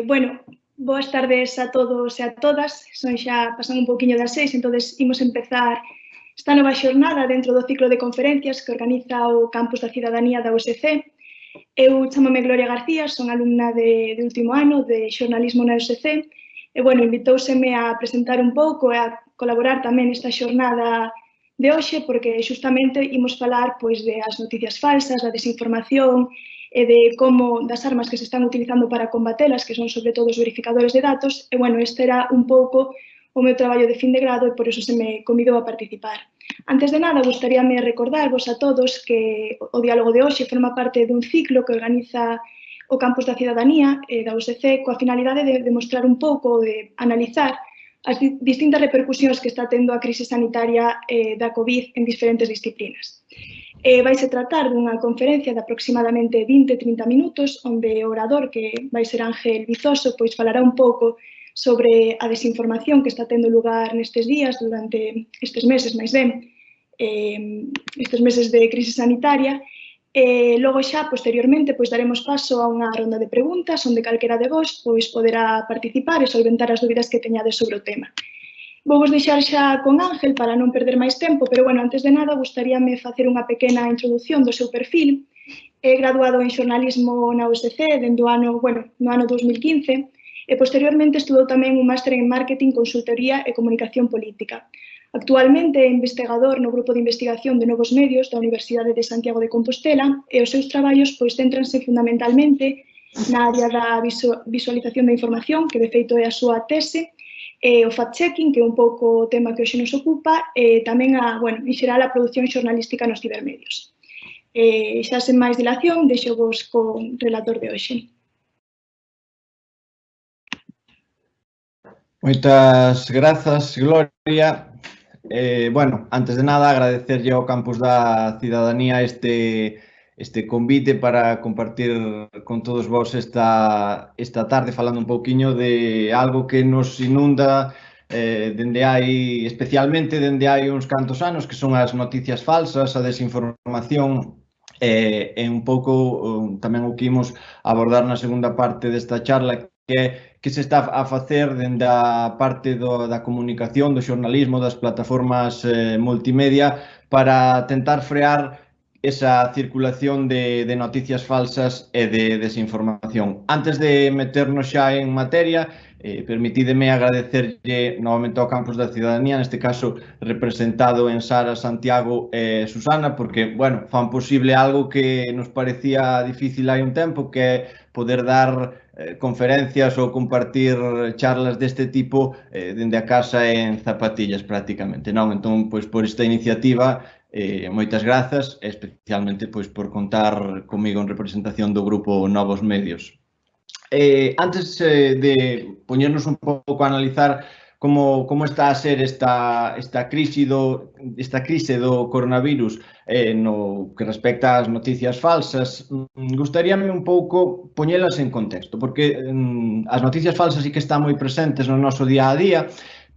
Bueno, boas tardes a todos e a todas. Son xa pasando un pouquiño das 6, entón imos empezar esta nova xornada dentro do ciclo de conferencias que organiza o Campus da Cidadanía da USC. Eu chamome Gloria García, son alumna de último ano de xornalismo na USC e, bueno, invitóuseme a presentar un pouco e a colaborar tamén nesta xornada de hoxe porque justamente imos falar pois de as noticias falsas, da desinformación e de como das armas que se están utilizando para combatelas, que son sobre todo os verificadores de datos, e, bueno, este era un pouco o meu traballo de fin de grado e por eso se me convidou a participar. Antes de nada, gustaríame recordarvos a todos que o diálogo de hoxe forma parte dun ciclo que organiza o Campus da Cidadanía da USC coa finalidade de demostrar un pouco, de analizar as distintas repercusións que está tendo a crise sanitaria da COVID en diferentes disciplinas. Vaise tratar dunha conferencia de aproximadamente 20-30 minutos, onde o orador, que vai ser Ángel Vizoso, pois falará un pouco sobre a desinformación que está tendo lugar nestes días, durante estes meses, máis ben, estes meses de crise sanitaria. Logo xa, posteriormente, pois daremos paso a unha ronda de preguntas, onde calquera de vos pois poderá participar e solventar as dúbidas que teñades sobre o tema. Vou vos deixar xa con Ángel para non perder máis tempo, pero, bueno, antes de nada, gustaríame facer unha pequena introdución do seu perfil. É graduado en xornalismo na USC dende o ano, no ano 2015 e posteriormente estudou tamén un máster en marketing, consultoría e comunicación política. Actualmente é investigador no Grupo de Investigación de Novos Medios da Universidade de Santiago de Compostela e os seus traballos pois céntranse fundamentalmente na área da visualización da información, que de feito é a súa tese, o fact-checking, que é un pouco o tema que hoxe nos ocupa, e tamén, en xeral, a produción xornalística nos cibermedios. Xa sen máis dilación, deixo vos con relator de hoxe. Moitas grazas, Gloria. Antes de nada, agradecerlle ao Campus da Cidadanía este convite para compartir con todos vos esta tarde falando un pouquiño de algo que nos inunda especialmente dende hai uns cantos anos, que son as noticias falsas, a desinformación, e un pouco tamén o que imos abordar na segunda parte desta charla, que se está a facer dende a parte da comunicación, do xornalismo, das plataformas multimedia para tentar frear esa circulación de noticias falsas e de desinformación. Antes de meternos xa en materia, permitídeme agradecerlle novamente ao Campus da Cidadanía, neste caso representado en Sara, Santiago e Susana, porque, fan posible algo que nos parecía difícil hai un tempo, que é poder dar conferencias ou compartir charlas deste tipo dende a casa en zapatillas prácticamente, non? Entón, pois, por esta iniciativa, moitas grazas, especialmente pois por contar comigo en representación do grupo Novos Medios. Antes de poñernos un pouco a analizar como está a ser esta crise do coronavirus no que respecta ás noticias falsas, gustaríame un pouco poñelas en contexto, porque as noticias falsas sí que están moi presentes no noso día a día,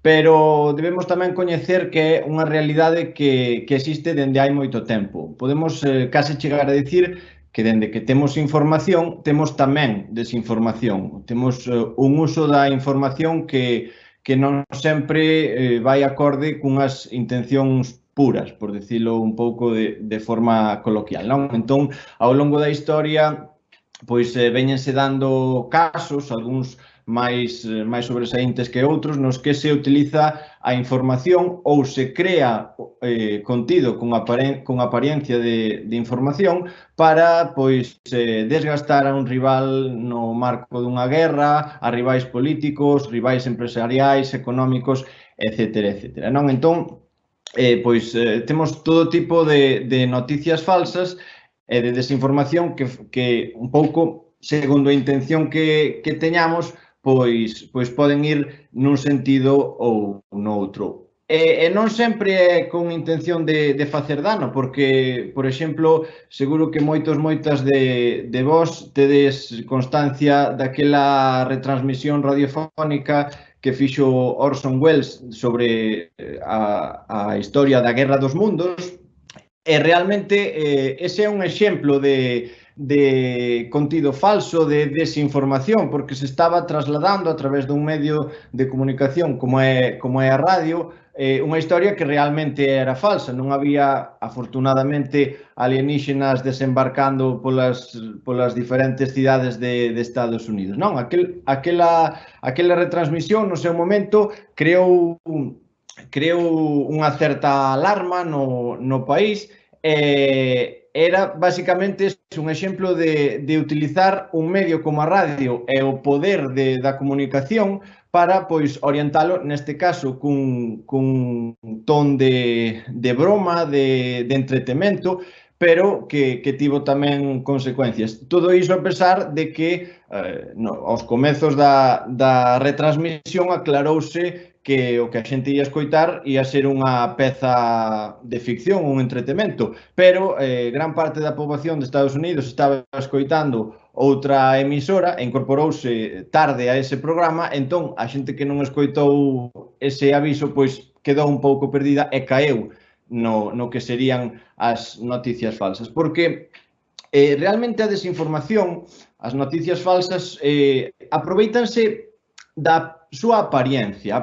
pero debemos tamén coñecer que é unha realidade que existe dende hai moito tempo. Podemos case chegar a dicir que dende que temos información, temos tamén desinformación. Temos un uso da información que non sempre vai acorde cunhas intencións puras, por dicilo un pouco de forma coloquial, non? Entón, ao longo da historia, pois véñense dando casos, algúns máis sobresaíntes que outros, nos que se utiliza a información ou se crea contido con apariencia de información para pois desgastar a un rival no marco dunha guerra, a rivais políticos, rivais empresariais, económicos, etcétera, etcétera, non? Entón, pois temos todo tipo de noticias falsas e de desinformación que un pouco, segundo a intención que teñamos, pois poden ir nun sentido ou noutro. E non sempre é con intención de facer dano, porque, por exemplo, seguro que moitas de vos tedes constancia daquela retransmisión radiofónica que fixo Orson Welles sobre a historia da Guerra dos Mundos, e realmente ese é un exemplo de de contido falso, de desinformación, porque se estaba trasladando a través dun medio de comunicación como é a radio, unha historia que realmente era falsa. Non había, afortunadamente, alienígenas desembarcando polas diferentes cidades de Estados Unidos. Non, aquela retransmisión no seu momento creou unha certa alarma no país. Era basicamente un exemplo de utilizar un medio como a radio e o poder da comunicación para orientalo, neste caso, cun ton de broma, de entretemento, pero que tivo tamén consecuencias. Todo iso a pesar de que aos comezos da retransmisión aclarouse que o que a xente ia escoitar ia ser unha peza de ficción, un entretemento, pero gran parte da poboación de Estados Unidos estaba escoitando outra emisora e incorporouse tarde a ese programa, entón a xente que non escoitou ese aviso pois quedou un pouco perdida e caeu no que serían as noticias falsas, porque realmente a desinformación, as noticias falsas aprovéitanse da súa apariencia,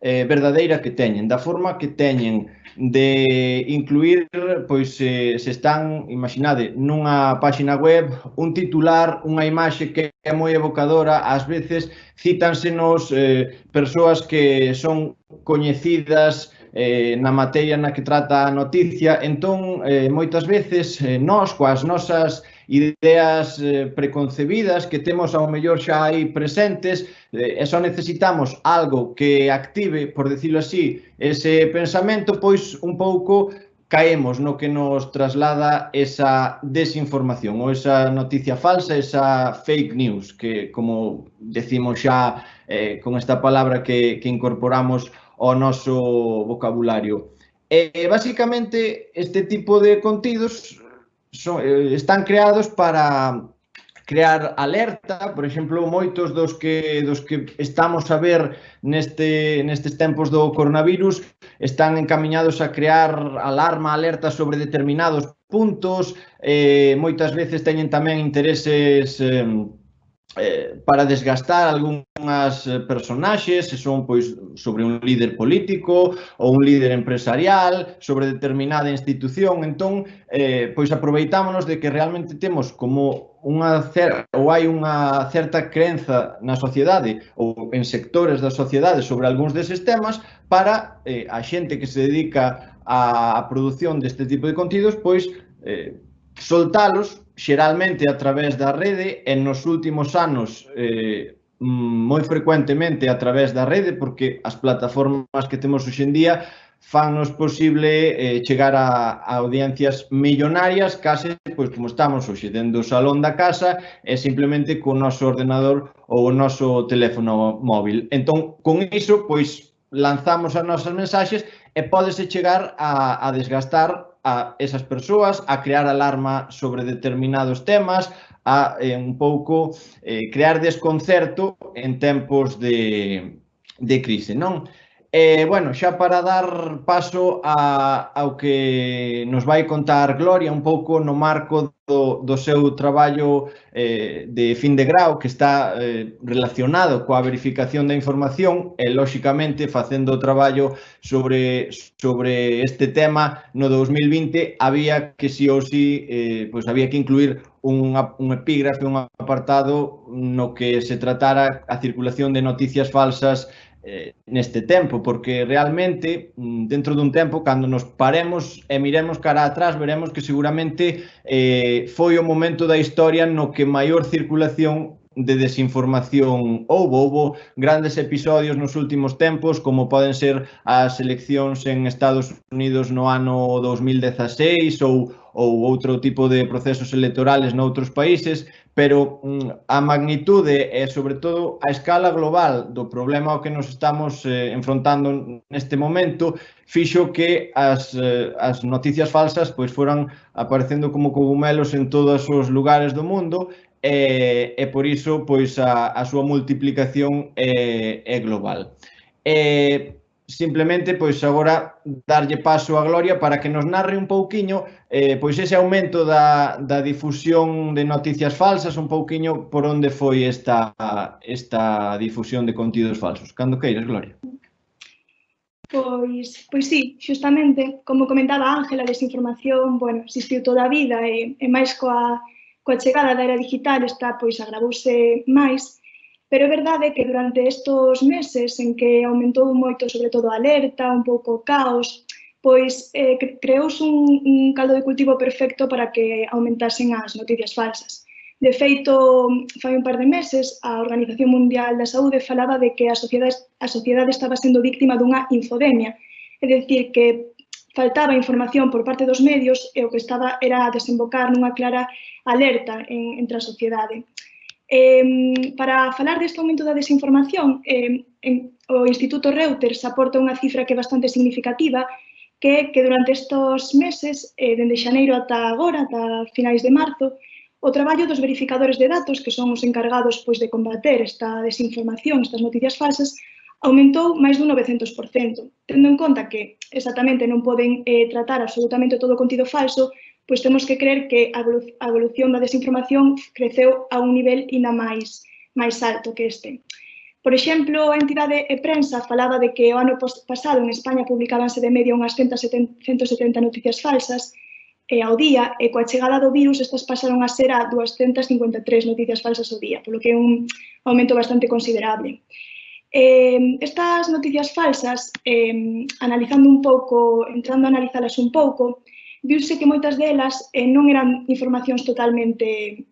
verdadeira que teñen, da forma que teñen de incluir, pois, se están, imaginade, nunha páxina web, un titular, unha imaxe que é moi evocadora, ás veces cítansenos persoas que son coñecidas na materia na que trata a noticia, entón, moitas veces, nós, coas nosas ideas preconcebidas que temos ao mellor xa aí presentes e só necesitamos algo que active, por decirlo así, ese pensamento, pois un pouco caemos no que nos traslada esa desinformación ou esa noticia falsa, esa fake news, que como decimos xa con esta palabra que incorporamos ao noso vocabulario. Basicamente, este tipo de contidos están creados para crear alerta. Por exemplo, moitos dos que estamos a ver nestes tempos do coronavirus están encamiñados a crear alarma, alerta sobre determinados puntos, moitas veces teñen tamén intereses para desgastar algunhas personaxes, se son pois sobre un líder político ou un líder empresarial, sobre determinada institución. Entón, pois aproveitámonos de que realmente temos como hai unha certa crenza na sociedade ou en sectores da sociedade sobre algúns deses temas para a xente que se dedica á produción deste tipo de contidos, pois soltalos xeralmente a través da rede e nos últimos anos moi frecuentemente a través da rede, porque as plataformas que temos hoxe en día fannos posible chegar a audiencias millonarias case pois como estamos hoxe dentro do salón da casa e simplemente co noso ordenador ou o noso teléfono móvil. Entón, con iso, pois lanzamos as nosas mensaxes e pódese chegar a desgastar a esas persoas, a crear alarma sobre determinados temas, a un pouco crear desconcerto en tempos de crise, non? Bueno, xa para dar paso ao que nos vai contar Gloria un pouco no marco do seu traballo de fin de grao, que está relacionado coa verificación da información e, lóxicamente, facendo o traballo sobre este tema no 2020, había que sí ou sí, pois había que incluir un epígrafe, un apartado no que se tratara a circulación de noticias falsas neste tempo, porque realmente dentro dun tempo, cando nos paremos e miremos cara atrás, veremos que seguramente foi o momento da historia no que maior circulación de desinformación houbo grandes episodios nos últimos tempos, como poden ser as eleccións en Estados Unidos no ano 2016 ou outro tipo de procesos electorales noutros países, pero a magnitude e, sobre todo, a escala global do problema ao que nos estamos enfrontando neste momento fixo que as noticias falsas pois foran aparecendo como cogumelos en todos os lugares do mundo e por iso pois a súa multiplicación é global. simplemente, pois agora darlle paso a Gloria para que nos narre un pouquiño pois ese aumento da difusión de noticias falsas, un pouquiño por onde foi esta difusión de contidos falsos. Cando queiras, Gloria. Pois sí, xustamente, como comentaba Ángela, a desinformación, bueno, existiu toda a vida e máis coa chegada da era digital está, pois, agravouse máis, pero é verdade que durante estes meses en que aumentou moito, sobre todo, a alerta, un pouco o caos, pois creouse un caldo de cultivo perfecto para que aumentasen as noticias falsas. De feito, fai un par de meses, a Organización Mundial da Saúde falaba de que a sociedade estaba sendo víctima dunha infodemia, é dicir, que faltaba información por parte dos medios e o que estaba era a desembocar nunha clara alerta entre a sociedade. Para falar deste aumento da desinformación, o Instituto Reuters aporta unha cifra que é bastante significativa, que durante estes meses, dende xaneiro ata agora, ata finais de marzo, o traballo dos verificadores de datos, que son os encargados de combater esta desinformación, estas noticias falsas, aumentou máis dun 900%, tendo en conta que exactamente non poden tratar absolutamente todo o contido falso, pois temos que creer que a evolución da desinformación creceu a un nivel ainda máis alto que este. Por exemplo, a entidade Prensa falaba de que o ano pasado en España publicábanse de media unhas 170 noticias falsas ao día, e coa chegada do virus estas pasaron a ser a 253 noticias falsas ao día, polo que é un aumento bastante considerable. Estas noticias falsas, analizando un pouco, entrando a analizalas un pouco, viuse que moitas delas non eran informacións totalmente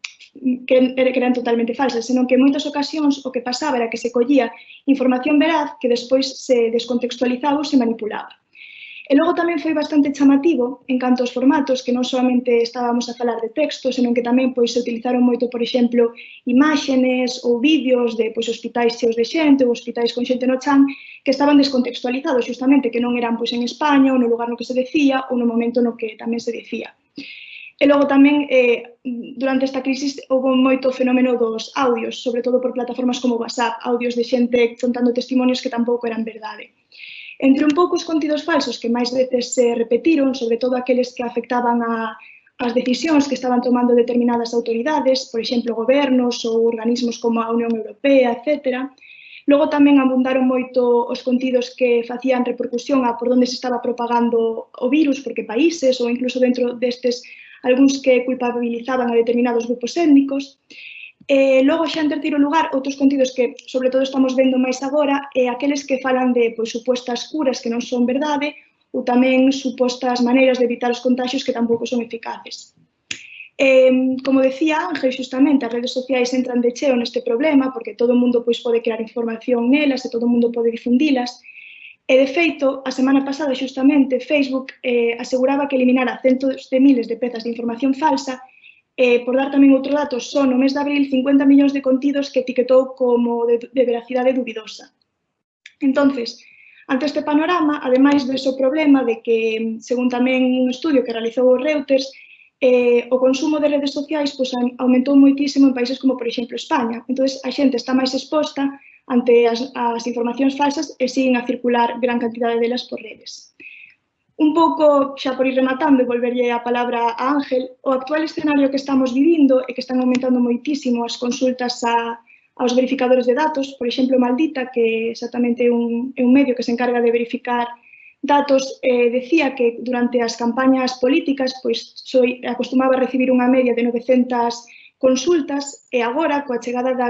falsas, senón que en moitas ocasións o que pasaba era que se collía información veraz que despois se descontextualizaba ou se manipulaba. E logo tamén foi bastante chamativo en canto aos formatos, que non solamente estábamos a falar de texto, senón que tamén se utilizaron moito, por exemplo, imágenes ou vídeos de hospitais cheos de xente ou hospitais con xente no chan que estaban descontextualizados, justamente, que non eran en España ou no lugar no que se decía ou no momento no que tamén se decía. E logo tamén, durante esta crisis, houve moito fenómeno dos audios, sobre todo por plataformas como WhatsApp, audios de xente contando testimonios que tampouco eran verdade. Entre un pouco os contidos falsos que máis veces se repetiron, sobre todo aqueles que afectaban as decisións que estaban tomando determinadas autoridades, por exemplo, gobernos ou organismos como a Unión Europea, etc. Logo tamén abundaron moito os contidos que facían repercusión a por onde se estaba propagando o virus, porque países ou incluso dentro destes algúns que culpabilizaban a determinados grupos étnicos. Logo, xa en terceiro lugar, outros contidos que, sobre todo, estamos vendo máis agora, aqueles que falan de supostas curas que non son verdade ou tamén supostas maneiras de evitar os contagios que tampouco son eficaces. Como decía Ángel, justamente, as redes sociais entran de cheo neste problema porque todo o mundo pode crear información nelas e todo o mundo pode difundilas. E, de feito, a semana pasada, justamente, Facebook aseguraba que eliminara centos de miles de pezas de información falsa. Por dar tamén outro dato, só no mes de abril 50 millóns de contidos que etiquetou como de veracidade dubidosa. Entonces, ante este panorama, ademais dese problema de que, según tamén un estudio que realizou o Reuters, o consumo de redes sociais aumentou moitísimo en países como, por exemplo, España. Entón, a xente está máis exposta ante as informacións falsas e siguen a circular gran cantidade delas por redes. Un pouco, xa por ir rematando e volverlle a palabra a Ángel, o actual escenario que estamos vivindo e que están aumentando moitísimo as consultas aos verificadores de datos, por exemplo, Maldita, que exactamente é un medio que se encarga de verificar datos, decía que durante as campañas políticas acostumaba a recibir unha media de 900 consultas e agora, coa chegada da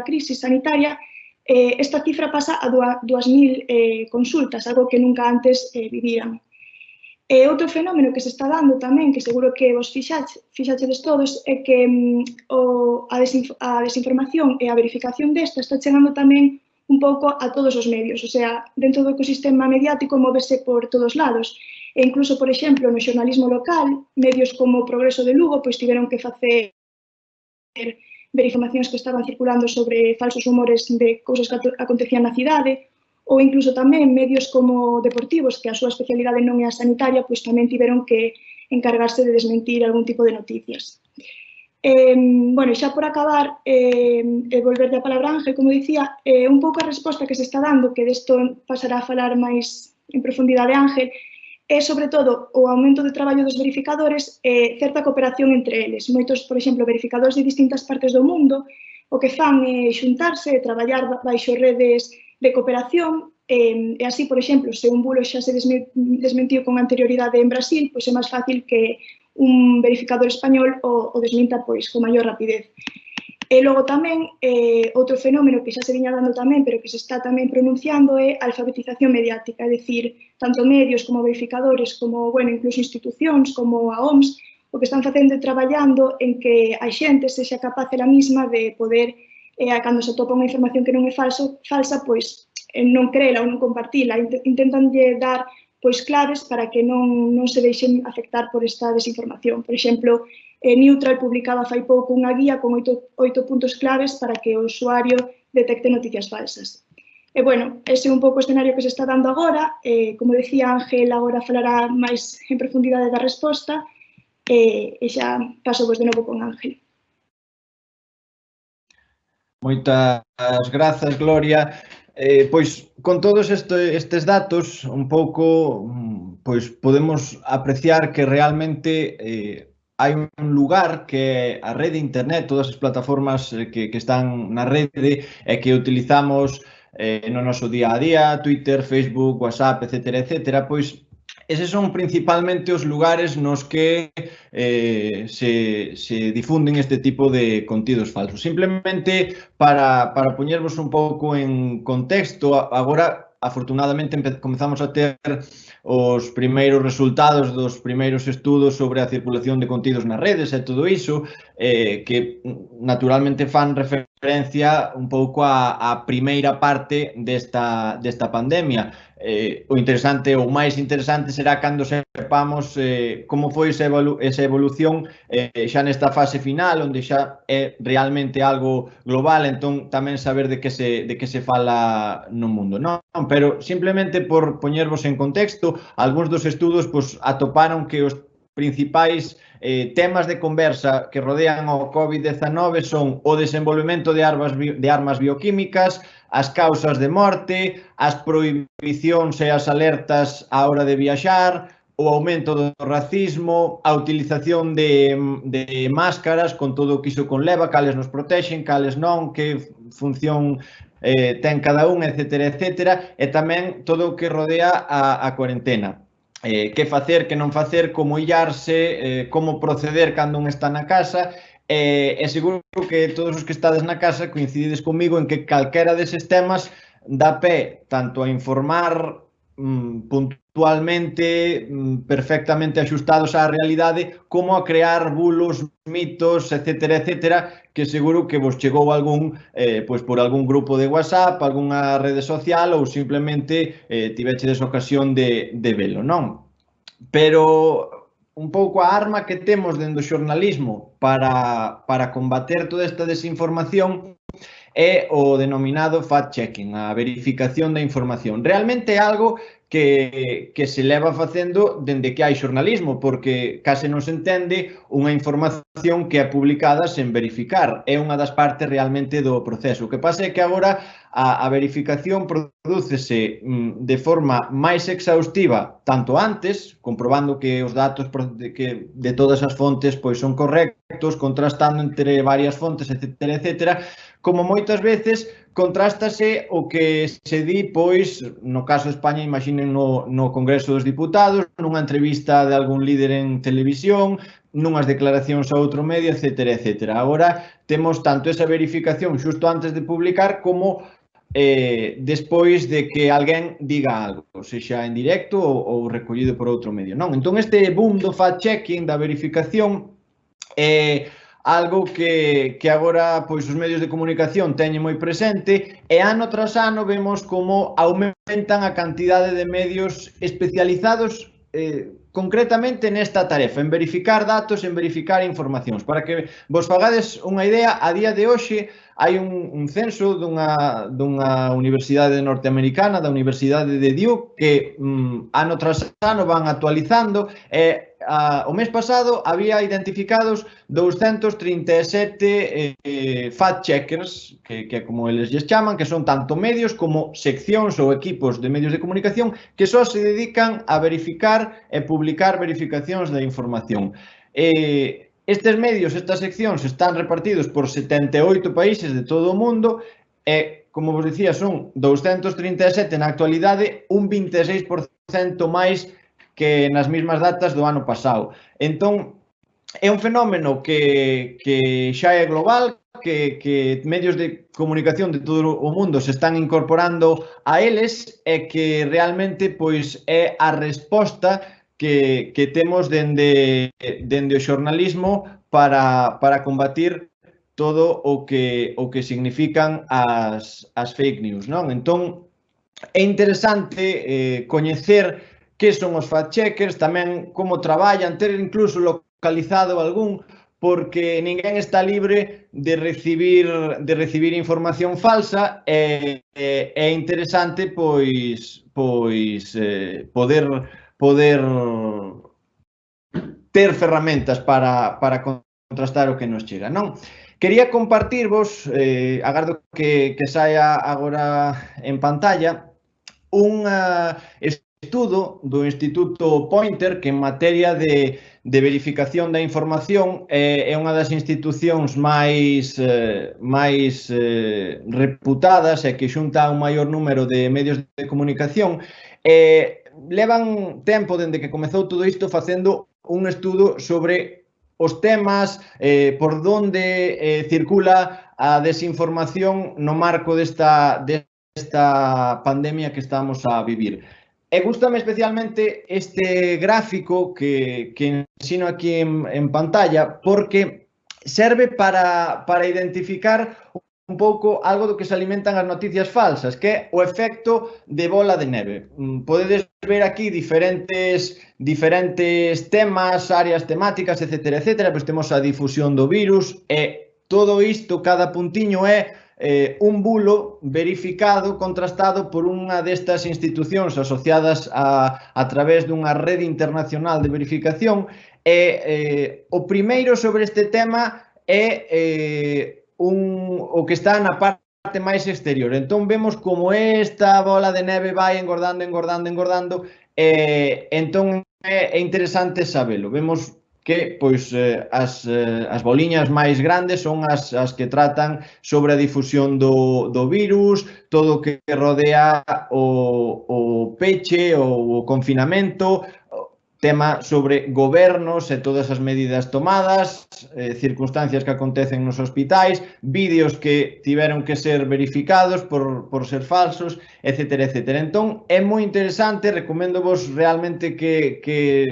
crisis sanitaria, esta cifra pasa a 2.000 consultas, algo que nunca antes vivían. E outro fenómeno que se está dando tamén, que seguro que vos fixaxedes todos, é que a desinformación e a verificación desta está chegando tamén un pouco a todos os medios, o sea, dentro do ecosistema mediático móvese por todos lados. E incluso, por exemplo, no xornalismo local, medios como o Progreso de Lugo tiveron que facer verificacións que estaban circulando sobre falsos rumores de cousas que acontecían na cidade, ou incluso tamén medios como deportivos, que a súa especialidade non é a sanitaria, tamén tiveron que encargarse de desmentir algún tipo de noticias. Bueno, xa por acabar, volver a palabra Ángel, como dicía, un pouco a resposta que se está dando, que desto pasará a falar máis en profundidade Ángel, é, sobre todo, o aumento de traballo dos verificadores e certa cooperación entre eles. Moitos, por exemplo, verificadores de distintas partes do mundo, o que fan é xuntarse e traballar baixo redes de cooperación, e así, por exemplo, se un bulo xa se desmentiu con anterioridade en Brasil, pois é máis fácil que un verificador español o desminta pois con maior rapidez. E logo tamén, outro fenómeno que xa se viña dando tamén, pero que se está tamén pronunciando, é a alfabetización mediática, é dicir, tanto medios como verificadores, como, bueno, incluso institucións, como a OMS, o que están facendo e traballando en que a xente sexa capaz ela mesma de poder, cando se atopa unha información que non é falsa, pois non creela ou non compartila, intentanlle dar pois claves para que non se deixen afectar por esta desinformación. Por exemplo, Neutral publicaba fai pouco unha guía con 8 puntos claves para que o usuario detecte noticias falsas. E, bueno, ese é un pouco o escenario que se está dando agora. Como decía Ángel, agora falará máis en profundidade da resposta e xa paso vos de novo con Ángel. Moitas grazas, Gloria. Pois, con todos estes datos, un pouco, pois, podemos apreciar que realmente hai un lugar que a rede internet, todas as plataformas que están na rede e que utilizamos no noso día a día, Twitter, Facebook, WhatsApp, etcétera, pois eses son principalmente os lugares nos que se difunden este tipo de contidos falsos. Simplemente para poñervos un pouco en contexto, agora afortunadamente comezamos a ter os primeiros resultados dos primeiros estudos sobre a circulación de contidos nas redes e todo iso, que naturalmente fan referencia un pouco á primeira parte desta pandemia. O interesante, ou máis interesante, será cando sepamos como foi esa evolución xa nesta fase final, onde xa é realmente algo global, entón tamén saber de que se fala no mundo, non? Pero simplemente por poñervos en contexto, algúns dos estudos pois atoparon que os principais temas de conversa que rodean ao COVID-19 son o desenvolvemento de armas bioquímicas, as causas de morte, as prohibicións e as alertas á hora de viaxar, o aumento do racismo, a utilización de máscaras con todo o que iso conleva, cales nos protexen, cales non, que función ten cada un, etcétera, e tamén todo o que rodea a cuarentena. Que facer, que non facer, como illarse, como proceder cando un está na casa, e seguro que todos os que estades na casa coincidides comigo en que calquera deses temas dá pé tanto a informar puntualmente, perfectamente axustados á realidade, como a crear bulos, mitos, etcétera, que seguro que vos chegou algún pois por algún grupo de WhatsApp, algunha rede social ou simplemente tivechedes ocasión de velo, non? Pero un pouco a arma que temos dentro do xornalismo para combater toda esta desinformación é o denominado fact-checking, a verificación da información. Realmente é algo que se leva facendo dende que hai xornalismo, porque case non se entende unha información que é publicada sen verificar. É unha das partes realmente do proceso. O que pasa é que agora a verificación prodúcese de forma máis exhaustiva, tanto antes, comprobando que os datos de todas as fontes pois son correctos, contrastando entre varias fontes, etcétera, como moitas veces contrástase o que se di, pois, no caso de España, imaginen no Congreso dos Diputados, nunha entrevista de algún líder en televisión, nunhas declaracións a outro medio, etcétera. Agora temos tanto esa verificación xusto antes de publicar como despois de que alguén diga algo, sexa en directo ou recollido por outro medio, non? Entón este boom do fact-checking, da verificación, é algo que agora pois os medios de comunicación teñen moi presente e ano tras ano vemos como aumentan a cantidade de medios especializados concretamente nesta tarefa, en verificar datos, en verificar informacións. Para que vos fagades unha idea, a día de hoxe hai un censo dunha universidade norteamericana, da Universidade de Duke, que ano tras ano van actualizando e o mes pasado había identificados 237 fact-checkers, que como eles lles chaman, que son tanto medios como seccións ou equipos de medios de comunicación que só se dedican a verificar e publicar verificacións da información. Estes medios, estas seccións, están repartidos por 78 países de todo o mundo e, como vos dicía, son 237 na actualidade, un 26% máis que nas mesmas datas do ano pasado. Entón, é un fenómeno que xa é global, que medios de comunicación de todo o mundo se están incorporando a eles e que realmente pois é a resposta que temos dende o xornalismo para combatir todo o que significan as fake news, non? Entón, é interesante coñecer que son os fact-checkers, tamén como traballan, ter incluso localizado algún, porque ninguén está libre de recibir información falsa e é interesante poder ter ferramentas para contrastar o que nos chega, non? Quería compartirvos, agardo que saia agora en pantalla, un estudo do Instituto Pointer que en materia de verificación da información é unha das institucións máis reputadas e que xunta un maior número de medios de comunicación. Levan tempo dende que comezou todo isto facendo un estudo sobre os temas, por onde circula a desinformación no marco desta pandemia que estamos a vivir. E gústame especialmente este gráfico que ensino aquí en pantalla porque serve para identificar un pouco algo do que se alimentan as noticias falsas, que é o efecto de bola de neve. Podedes ver aquí diferentes temas, áreas temáticas, etcétera, etcétera, pois temos a difusión do virus e todo isto, cada puntiño é un bulo verificado, contrastado por unha destas institucións asociadas a través dunha rede internacional de verificación e o primeiro sobre este tema é o que está na parte máis exterior. Entón vemos como esta bola de neve vai engordando, entón é interesante sabelo. Vemos que pois as boliñas máis grandes son as que tratan sobre a difusión do virus, todo o que rodea o peche, o confinamento, tema sobre gobernos e todas as medidas tomadas, circunstancias que acontecen nos hospitais, vídeos que tiveron que ser verificados por ser falsos, etcétera, etcétera. Entón, é moi interesante, recomendovos realmente que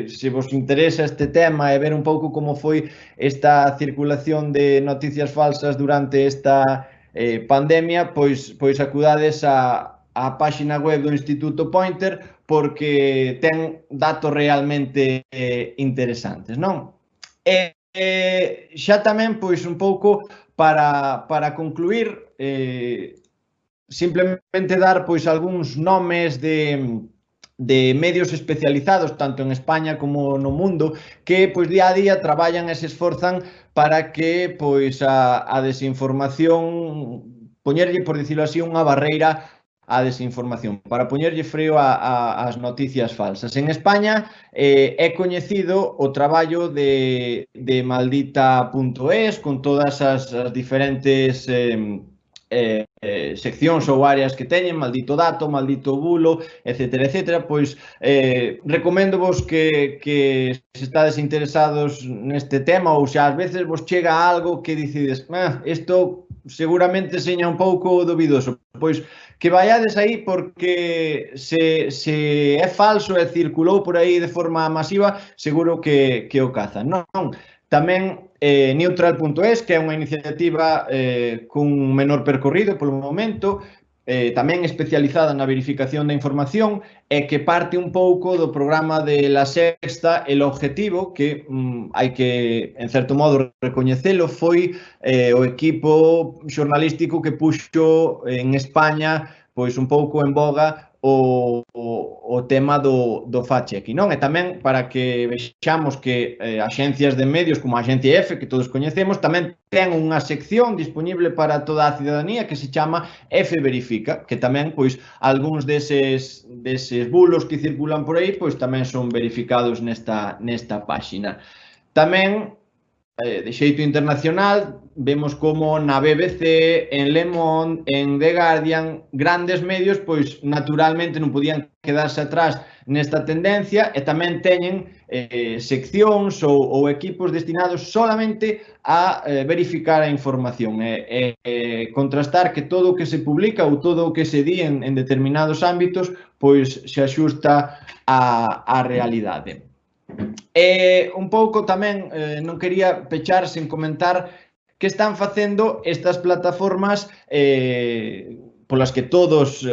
se vos interesa este tema e ver un pouco como foi esta circulación de noticias falsas durante esta pandemia, pois acudades á páxina web do Instituto Pointer porque ten datos realmente interesantes, non? Xa tamén, pois, un pouco para concluir, simplemente dar, pois, algúns nomes de medios especializados, tanto en España como no mundo, que, pois, día a día traballan e se esforzan para que, pois, a desinformación, poñerlle, por dicilo así, unha barreira a desinformación, para poñerlle freo ás noticias falsas. En España é coñecido o traballo de maldita.es con todas as diferentes seccións ou áreas que teñen, maldito dato, maldito bulo, etcétera, etcétera. Pois recoméndovos que se estades interesados neste tema ou xa ás veces vos chega algo que dicides isto seguramente seña un pouco dubidoso, pois que vaiades aí porque se é falso e circulou por aí de forma masiva, seguro que o cazan, non? Tamén neutral.es, que é unha iniciativa cun menor percorrido polo momento, tamén especializada na verificación da información e que parte un pouco do programa de La Sexta. El objetivo, que hai que, en certo modo, recoñecelo, foi o equipo xornalístico que puxo en España pois un pouco en boga o o tema do fact-checking, non? E tamén para que vexamos que axencias de medios como a Axencia EFE, que todos coñecemos, tamén ten unha sección disponible para toda a cidadanía que se chama EFE Verifica, que tamén, pois, algúns deses bulos que circulan por aí, pois tamén son verificados nesta páxina. Tamén, de xeito internacional, vemos como na BBC, en Le Monde, en The Guardian, grandes medios, pois naturalmente non podían quedarse atrás nesta tendencia e tamén teñen seccións ou equipos destinados solamente a verificar a información e contrastar que todo o que se publica ou todo o que se di en determinados ámbitos pois se axusta á realidade. E un pouco tamén non quería pechar sen comentar que están facendo estas plataformas polas que todos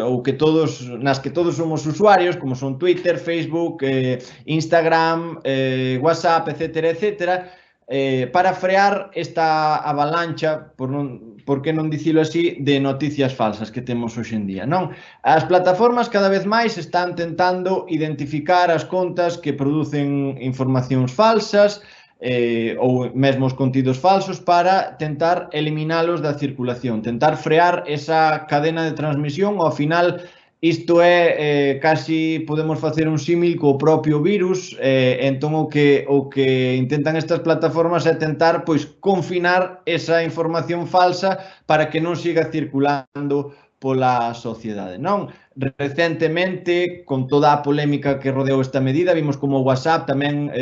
nas que todos somos usuarios, como son Twitter, Facebook, Instagram, WhatsApp, etcétera, para frear esta avalancha, por que non dicilo así, de noticias falsas que temos hoxe en día, non? As plataformas cada vez máis están tentando identificar as contas que producen informacións falsas ou mesmo os contidos falsos para tentar eliminalos da circulación, tentar frear esa cadena de transmisión. Ao final, isto é casi podemos facer un símil co propio virus, entón o que intentan estas plataformas é tentar pois confinar esa información falsa para que non siga circulando pola sociedade, non? Recentemente, con toda a polémica que rodeou esta medida, vimos como o WhatsApp tamén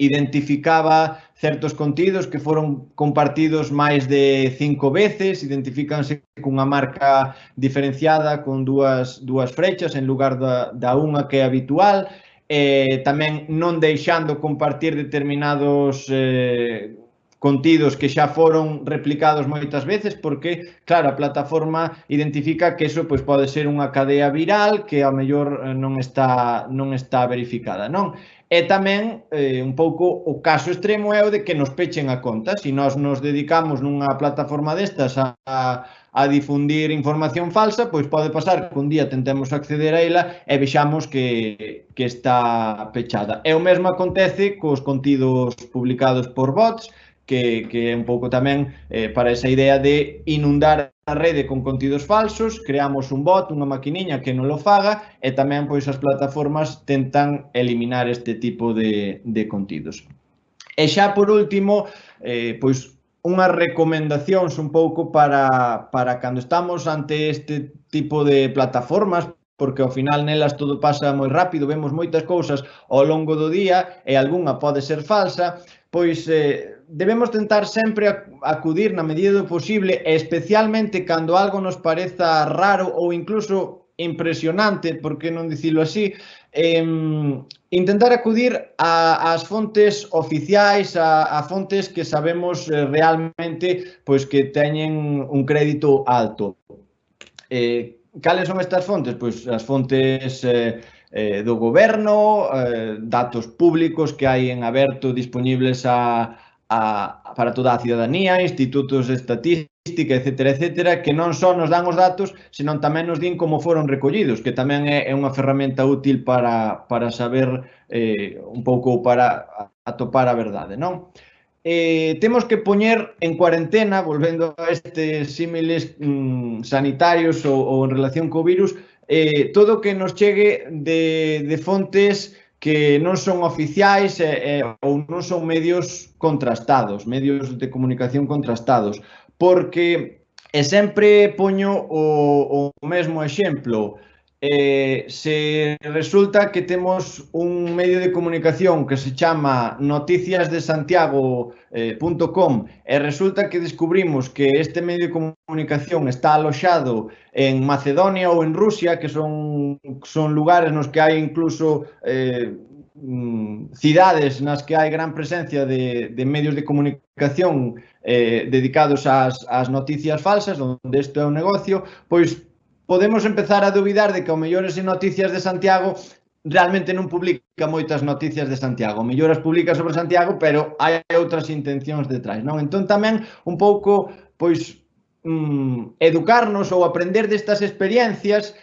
identificaba certos contidos que foron compartidos máis de 5 veces, identifícanse cunha marca diferenciada con dúas frechas en lugar da unha que é habitual, tamén non deixando compartir determinados contidos que xa foron replicados moitas veces porque, claro, a plataforma identifica que eso pois, pode ser unha cadea viral que ao mellor non está verificada, non? E tamén, un pouco, o caso extremo é o de que nos pechen a conta. Se nós nos dedicamos nunha plataforma destas a difundir información falsa, pois pode pasar que un día tentemos acceder a ela e vexamos que está pechada. E o mesmo acontece cos contidos publicados por bots, que é un pouco tamén para esa idea de inundar a rede con contidos falsos, creamos un bot, unha maquiniña que non lo faga e tamén pois as plataformas tentan eliminar este tipo de contidos. E xa por último, pois unhas recomendacións un pouco para cando estamos ante este tipo de plataformas, porque ao final nelas todo pasa moi rápido, vemos moitas cousas ao longo do día e algunha pode ser falsa, pois debemos tentar sempre acudir na medida do posible, e especialmente cando algo nos pareza raro ou incluso impresionante, por que non dicilo así, intentar acudir ás fontes oficiais, a fontes que sabemos realmente pois que teñen un crédito alto. Cales son estas fontes? Pois as fontes do goberno, datos públicos que hai en aberto disponibles para toda a cidadanía, institutos de estatística, etcétera, que non só nos dan os datos, senón tamén nos din como foron recollidos, que tamén é unha ferramenta útil para saber un pouco para atopar a verdade, non? Temos que poñer en cuarentena, volvendo a estes símiles sanitarios ou en relación co virus, todo o que nos chegue de fontes que non son oficiais ou non son medios contrastados, medios de comunicación contrastados, porque sempre poño o mesmo exemplo. Se resulta que temos un medio de comunicación que se chama noticiasdesantiago.com e resulta que descubrimos que este medio de comunicación está aloxado en Macedonia ou en Rusia, que son lugares nos que hai incluso cidades nas que hai gran presencia de medios de comunicación dedicados ás noticias falsas, onde isto é un negocio, pois podemos empezar a dubidar de que ao mellor ese Noticias de Santiago realmente non publica moitas noticias de Santiago. Ao mellor as publica sobre Santiago, pero hai outras intencións detrás, non? Entón tamén un pouco, pois, educarnos ou aprender destas experiencias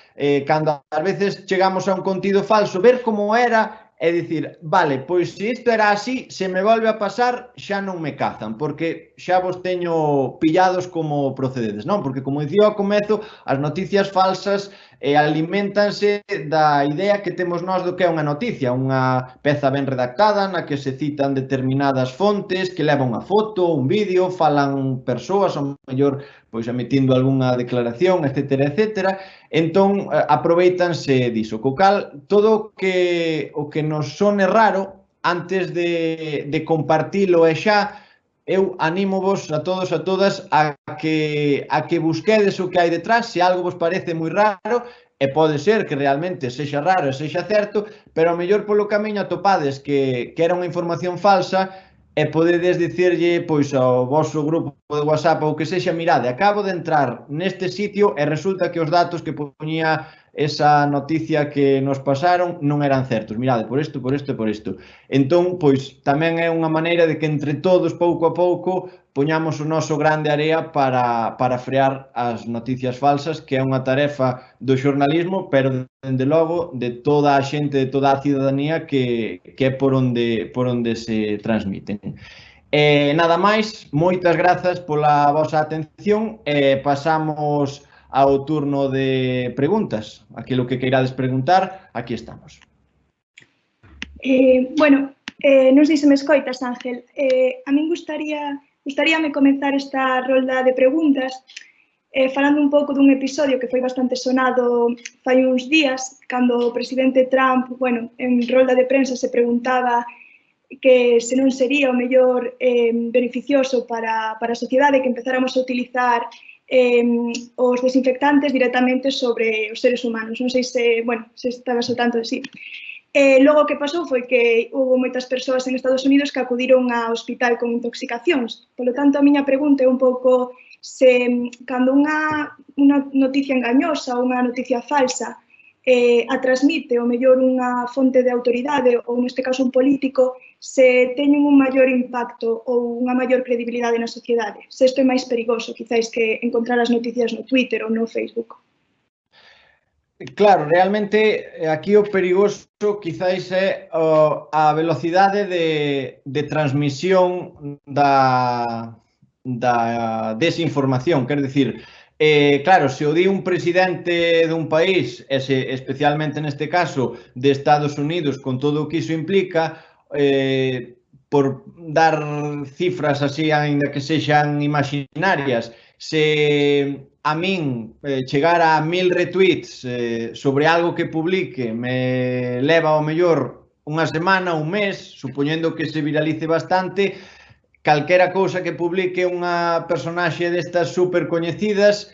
cando ás veces chegamos a un contido falso, ver como era e dicir, vale, pois se isto era así, se me volve a pasar, xa non me cazan, porque xa vos teño pillados como procededes, non? Porque, como dicía ao comezo, as noticias falsas aliméntanse da idea que temos nós do que é unha noticia, unha peza ben redactada na que se citan determinadas fontes, que leva unha foto, un vídeo, falan persoas, ao mellor pois emitindo algunha declaración, etcétera, etcétera. Entón, aproveítanse diso. Co cal, todo o que nos sone raro, antes de compartilo e xa, eu anímovos a todos a todas a que busquedes o que hai detrás, se algo vos parece moi raro, e pode ser que realmente sexa raro e sexa certo, pero ao mellor polo camiño atopades que era unha información falsa e podedes dicirlle pois ao voso grupo de WhatsApp ou que sexa, mirade, acabo de entrar neste sitio e resulta que os datos que poñía esa noticia que nos pasaron non eran certos. Mirade, por isto, por isto e por isto. Entón, pois, tamén é unha maneira de que entre todos, pouco a pouco, poñamos o noso grande area para frear as noticias falsas, que é unha tarefa do xornalismo, pero, dende logo, de toda a xente, de toda a cidadanía que é por onde se transmiten. Nada máis, moitas grazas pola vosa atención e pasamos ao turno de preguntas. Aquilo que queirades preguntar, aquí estamos. Bueno, non sei se me escoitas, Ángel. A min gustaríame comezar esta rolda de preguntas falando un pouco dun episodio que foi bastante sonado fai uns días, cando o presidente Trump, bueno, en rolda de prensa se preguntaba que se non sería o mellor beneficioso para a sociedade que empezáramos a utilizar os desinfectantes directamente sobre os seres humanos. Non sei se, bueno, se estabas ao tanto de sí. Logo o que pasou foi que houve moitas persoas en Estados Unidos que acudiron ao hospital con intoxicacións. Por lo tanto, a miña pregunta é un pouco se cando unha noticia engañosa ou unha noticia falsa a transmite o mellor unha fonte de autoridade ou neste caso un político, se teñen un maior impacto ou unha maior credibilidade na sociedade. Se isto é máis perigoso, quizáis, que encontrar as noticias no Twitter ou no Facebook. Claro, realmente aquí o perigoso quizáis é a velocidade de transmisión da desinformación, quer dicir, claro, se o di un presidente dun país, especialmente neste caso de Estados Unidos, con todo o que iso implica, por dar cifras así, aínda que sexan imaginarias, se a min chegar a 1000 retweets sobre algo que publique me leva ao mellor unha semana, un mes, supoñendo que se viralice bastante, calquera cousa que publique unha personaxe destas super coñecidas,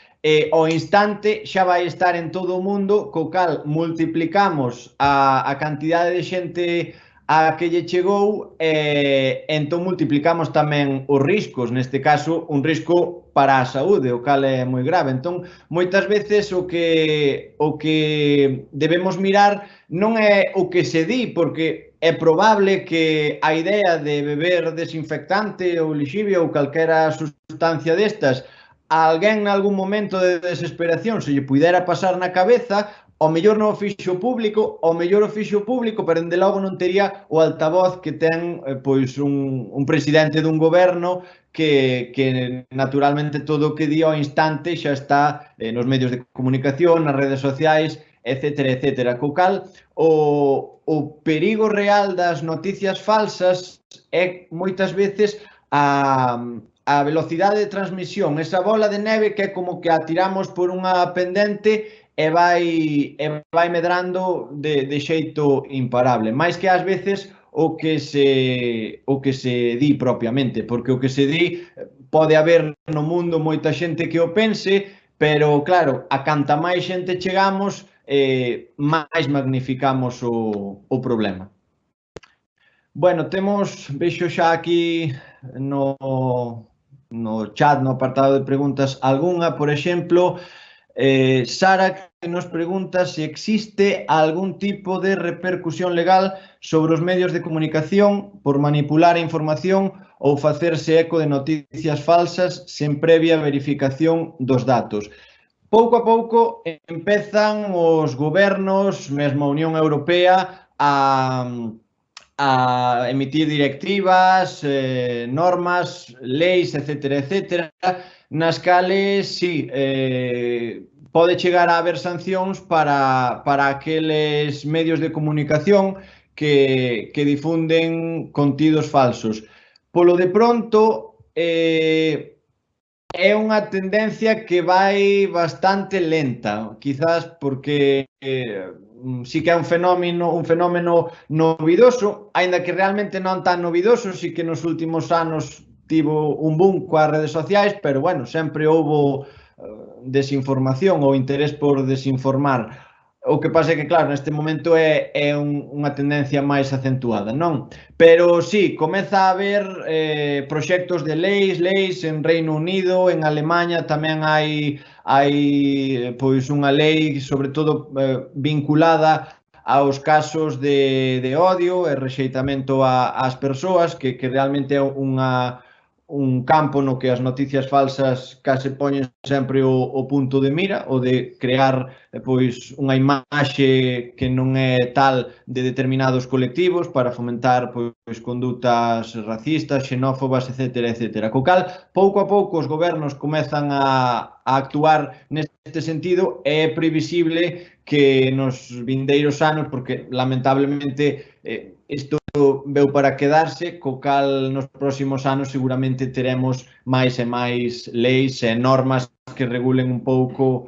ao instante xa vai estar en todo o mundo, co cal multiplicamos a cantidade de xente a que lle chegou e entón multiplicamos tamén os riscos, neste caso un risco para a saúde, o cal é moi grave. Entón, moitas veces o que debemos mirar non é o que se di, porque é probable que a idea de beber desinfectante ou lixivia ou calquera sustancia destas a alguén nalgún momento de desesperación se lle pudera pasar na cabeza, ao mellor non o fixo público, ao mellor o fixo público, pero dende logo non tería o altavoz que ten pois un presidente dun goberno que naturalmente todo o que di ao instante xa está nos medios de comunicación, nas redes sociais, etcétera, etcétera. Co cal, o perigo real das noticias falsas é moitas veces a velocidade de transmisión, esa bola de neve que é como que a tiramos por unha pendente e vai medrando de xeito imparable. Mais que ás veces o que se di propiamente, porque o que se di pode haber no mundo moita xente que o pense, pero claro, a canta máis xente chegamos, máis magnificamos o problema. Bueno, vexo xa aquí no chat, no apartado de preguntas, algunha, por exemplo, Sara, que nos pregunta se existe algún tipo de repercusión legal sobre os medios de comunicación por manipular a información ou facerse eco de noticias falsas sen previa verificación dos datos. pouco a pouco empezan os gobernos, mesmo a Unión Europea, a emitir directivas, normas, leis, etcétera, etcétera, nas cales, sí, pode chegar a haber sancións para aqueles medios de comunicación que difunden contidos falsos. Polo de pronto, é unha tendencia que vai bastante lenta, quizás porque sí que é un fenómeno novidoso, aínda que realmente non tan novidoso, sí que nos últimos anos tivo un boom coas redes sociais, pero bueno, sempre houbo desinformación ou interés por desinformar. O que pasa é que, claro, neste momento é unha tendencia máis acentuada, non? Pero sí, comeza a haber proxectos de leis en Reino Unido, en Alemanha tamén hai pois unha lei, sobre todo vinculada aos casos de odio e rexeitamento ás persoas, que realmente é un campo no que as noticias falsas case poñen sempre o punto de mira, o de crear pois unha imaxe que non é tal de determinados colectivos para fomentar pois condutas racistas, xenófobas, etcétera, etcétera. Co cal, pouco a pouco os gobernos comezan a actuar neste sentido e é previsible que nos vindeiros anos, porque lamentablemente isto veu para quedarse, co cal nos próximos anos seguramente teremos máis e máis leis e normas que regulen un pouco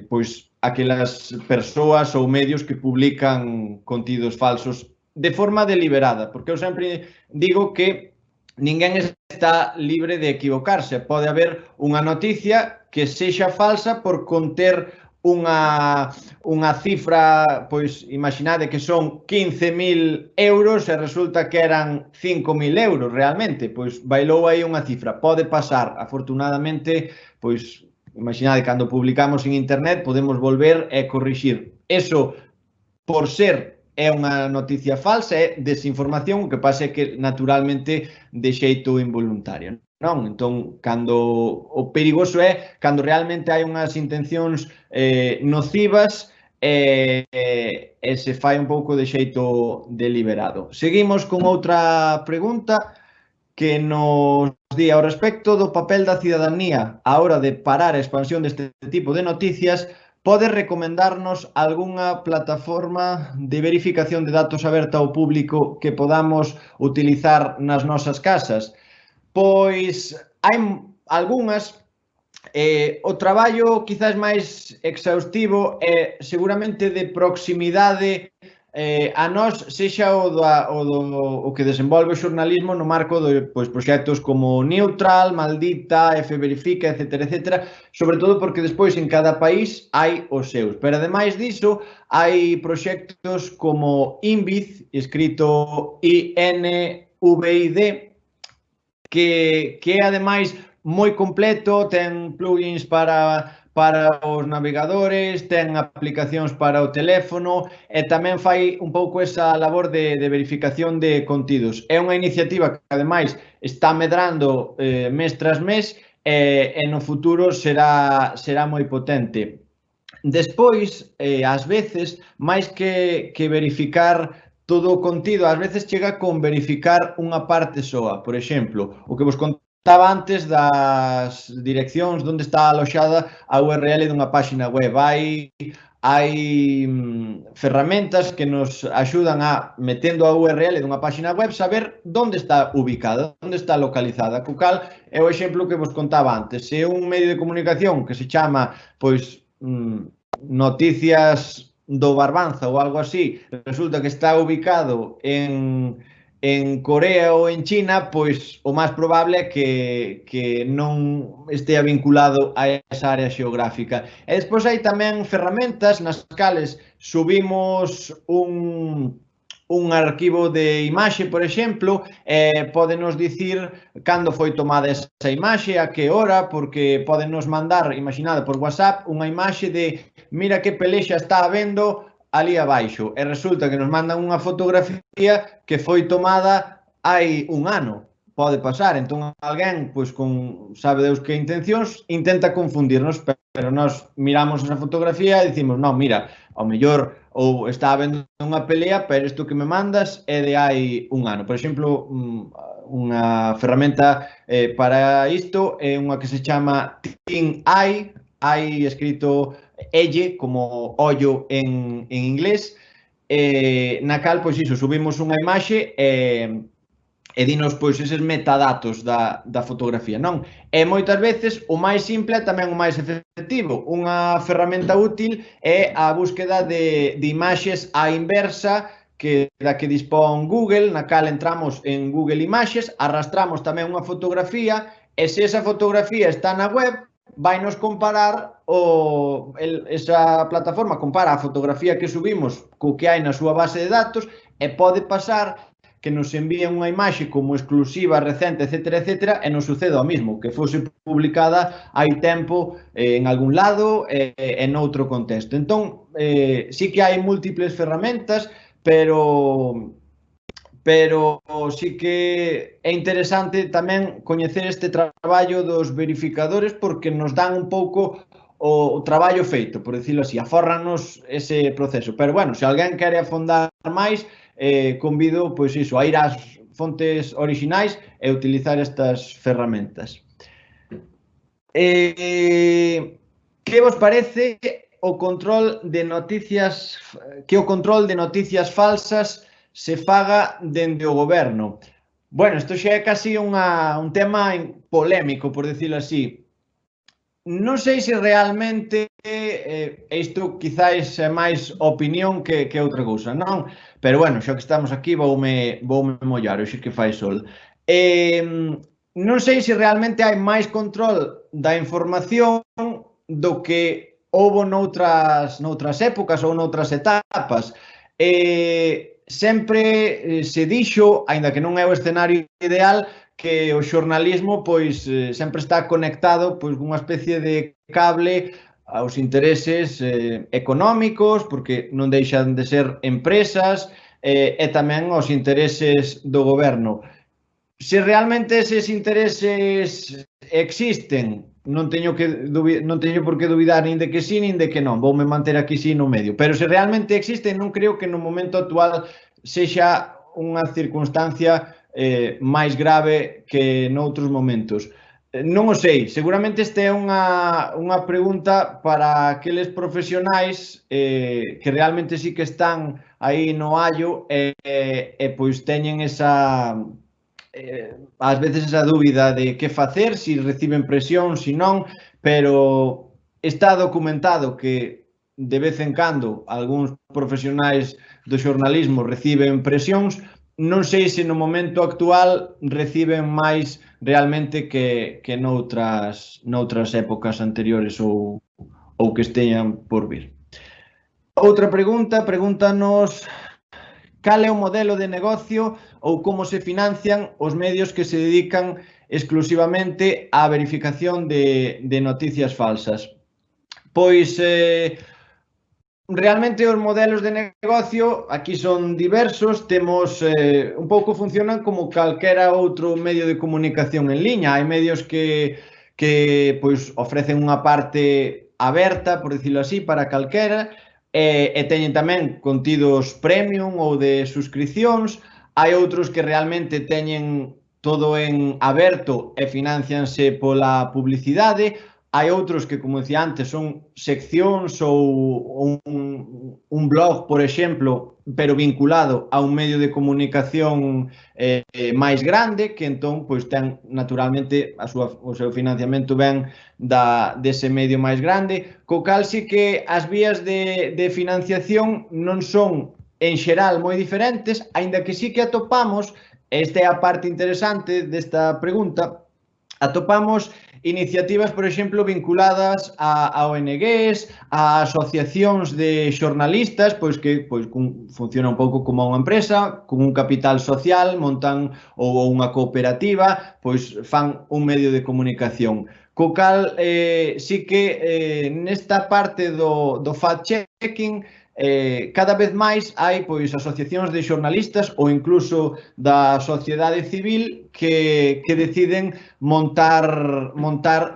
pois aquelas persoas ou medios que publican contidos falsos de forma deliberada, porque eu sempre digo que ninguén está libre de equivocarse. Pode haber unha noticia que sexa falsa por conter unha cifra, pois imaginade que son 15.000 euros e resulta que eran 5.000 euros realmente, pois bailou aí unha cifra, pode pasar, afortunadamente, pois imaginade, cando publicamos en internet podemos volver e corrixir. Eso, por ser é unha noticia falsa, é desinformación, o que pasa é que naturalmente de xeito involuntario, non? Entón, cando o perigoso é cando realmente hai unhas intencións nocivas e se fai un pouco de xeito deliberado. Seguimos con outra pregunta que nos di ao respecto do papel da cidadanía á hora de parar a expansión deste tipo de noticias. Pode recomendarnos algunha plataforma de verificación de datos aberta ao público que podamos utilizar nas nosas casas? Pois hai algunhas. O traballo quizás máis exhaustivo é seguramente de proximidade a nós, sexa o que desenvolve o xornalismo no marco de pois, proxectos como Neutral, Maldita, F Verifica, etcétera, etcétera, sobre todo porque despois en cada país hai os seus. Pero ademais diso, hai proxectos como Invid, escrito INVID, que é ademais moi completo, ten plugins para os navegadores, ten aplicacións para o teléfono e tamén fai un pouco esa labor de verificación de contidos. É unha iniciativa que, ademais, está medrando mes tras mes e no futuro será moi potente. Despois, ás veces, máis que verificar todo o contido, ás veces chega con verificar unha parte soa. Por exemplo, o que vos contaba antes das direccións onde está aloxada a URL dunha páxina web. Hai ferramentas que nos axudan a, metendo a URL dunha páxina web, saber onde está ubicada, onde está localizada. Co cal é o exemplo que vos contaba antes. Se un medio de comunicación que se chama, pois, Noticias do Barbanza ou algo así, resulta que está ubicado en Corea ou en China, pois o máis probable é que non estea vinculado a esa área xeográfica. E despois hai tamén ferramentas nas cales subimos un arquivo de imaxe, por exemplo, pódenos dicir cando foi tomada esa imaxe, a que hora, porque pódenos mandar, imaginade, por WhatsApp, unha imaxe de mira que pelexa está habendo ali abaixo, e resulta que nos mandan unha fotografía que foi tomada hai un ano. Pode pasar, entón alguén, pois con sabe Deus que intencións, intenta confundirnos, pero nós miramos esa fotografía e dicimos, non, mira, ao mellor ou está vendo unha pelea, pero isto que me mandas é de hai un ano. Por exemplo, unha ferramenta para isto é unha que se chama TinEye, hai escrito elle como ollo en inglés, na cal, pois iso, subimos unha imaxe e dinos pois eses metadatos da fotografía, non? E moitas veces o máis simple é tamén o máis efectivo. Unha ferramenta útil é a búsqueda de imaxes á inversa da que dispón Google, na cal entramos en Google Imaxes, arrastramos tamén unha fotografía e se esa fotografía está na web, vai nos comparar esa plataforma compara a fotografía que subimos co que hai na súa base de datos e pode pasar que nos envíen unha imaxe como exclusiva, recente, etc., e nos suceda o mismo, que fose publicada hai tempo en algún lado e noutro contexto. Entón, sí que hai múltiples ferramentas, pero sí que é interesante tamén coñecer este traballo dos verificadores porque nos dan un pouco o traballo feito, por decirlo así, afórranos ese proceso. Pero, bueno, se alguén quere afondar máis, convido, pois iso, a ir ás fontes orixinais e utilizar estas ferramentas. Que vos parece o control de noticias, que o control de noticias falsas se faga dende o goberno? Bueno, isto xa é casi un tema polémico, por decirlo así. Non sei se realmente, isto quizáis é máis opinión que outra cousa, non? Pero, bueno, xa que estamos aquí, voume mollar, hoxe que fai sol. Non sei se realmente hai máis control da información do que houbo noutras épocas ou noutras etapas. Sempre se dixo, aínda que non é o escenario ideal, que o xornalismo pois sempre está conectado pois cunha especie de cable aos intereses económicos, porque non deixan de ser empresas, e tamén aos intereses do goberno. Se realmente eses intereses existen, non teño por que dubidar nin de que sí, nin de que non. Voume manter aquí sí no medio. Pero se realmente existen, non creo que no momento actual sexa unha circunstancia máis grave que noutros momentos. Non o sei, seguramente esta é unha pregunta para aqueles profesionais que realmente sí que están aí no allo e pois teñen esa ás veces esa dúbida de que facer, se reciben presión, se non, pero está documentado que de vez en cando algúns profesionais do xornalismo reciben presións. Non sei se no momento actual reciben máis realmente que noutras épocas anteriores ou que esteñan por vir. Outra pregunta, pregúntanos cal é o modelo de negocio ou como se financian os medios que se dedican exclusivamente á verificación de noticias falsas. Pois realmente os modelos de negocio aquí son diversos, temos un pouco funcionan como calquera outro medio de comunicación en liña. Hai medios que pois ofrecen unha parte aberta, por dicirlo así, para calquera, e teñen tamén contidos premium ou de suscripcións. Hai outros que realmente teñen todo en aberto e financianse pola publicidade. Hai outros que, como dicía antes, son seccións ou un blog, por exemplo, pero vinculado a un medio de comunicación máis grande, que entón pois ten naturalmente o seu financiamento ben dese medio máis grande, co cal sí que as vías de financiación non son en xeral moi diferentes, aínda que sí que atopamos, esta é a parte interesante desta pregunta, atopamos iniciativas, por exemplo, vinculadas a ONGs, a asociacións de xornalistas, pois que funciona un pouco como unha empresa, con un capital social, montan ou unha cooperativa, pois fan un medio de comunicación. Co cal, sí que nesta parte do fact-checking cada vez máis hai pois asociacións de xornalistas ou incluso da sociedade civil que deciden montar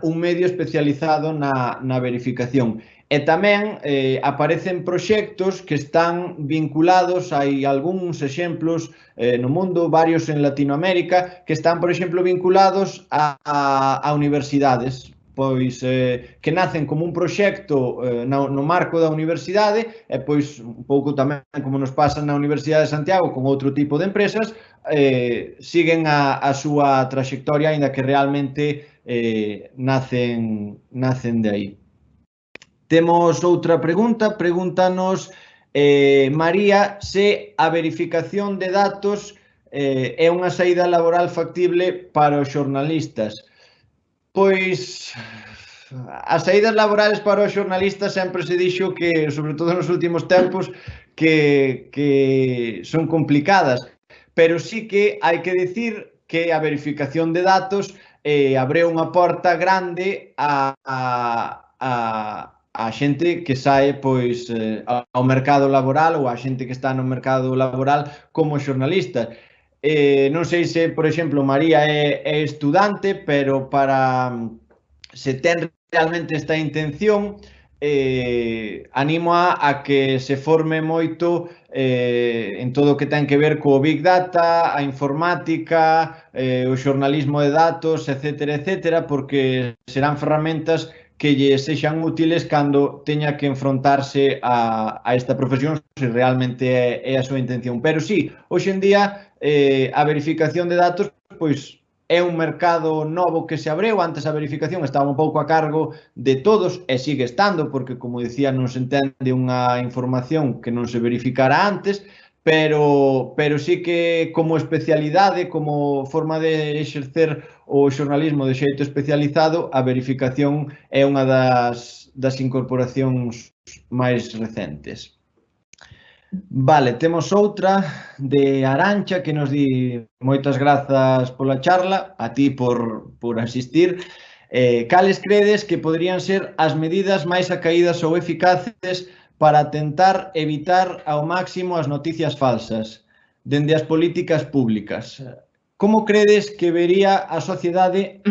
un medio especializado na verificación. E tamén aparecen proxectos que están vinculados, hai algúns exemplos no mundo, varios en Latinoamérica, que están, por exemplo, vinculados a universidades, pois que nacen como un proxecto no marco da universidade e pois un pouco tamén como nos pasa na Universidade de Santiago con outro tipo de empresas, siguen a súa traxectoria, aínda que realmente nacen de aí. Temos outra pregunta, pregúntanos María se a verificación de datos é unha saída laboral factible para os xornalistas. Pois as saídas laborales para os xornalistas sempre se dixo que, sobre todo nos últimos tempos, que son complicadas, pero sí que hai que dicir que a verificación de datos abre unha porta grande a xente que sae pois ao mercado laboral ou a xente que está no mercado laboral como xornalista. Non sei se, por exemplo, María é estudante, pero se ten realmente esta intención, animo a que se forme moito en todo o que ten que ver co Big Data, a informática, o xornalismo de datos, etcétera, etcétera, porque serán ferramentas que lle sexan útiles cando teña que enfrontarse a esta profesión, se realmente é a súa intención. Pero sí, hoxe en día a verificación de datos pois é un mercado novo que se abreu. Antes a verificación estaba un pouco a cargo de todos e sigue estando, porque, como dicía, non se entende unha información que non se verificara antes, pero sí que como especialidade, como forma de exercer o xornalismo de xeito especializado, a verificación é unha das incorporacións máis recentes. Vale, temos outra de Arancha que nos di: moitas grazas pola charla, a ti por asistir. Cales credes que poderían ser as medidas máis acaídas ou eficaces para tentar evitar ao máximo as noticias falsas dende as políticas públicas? Como credes que vería a sociedade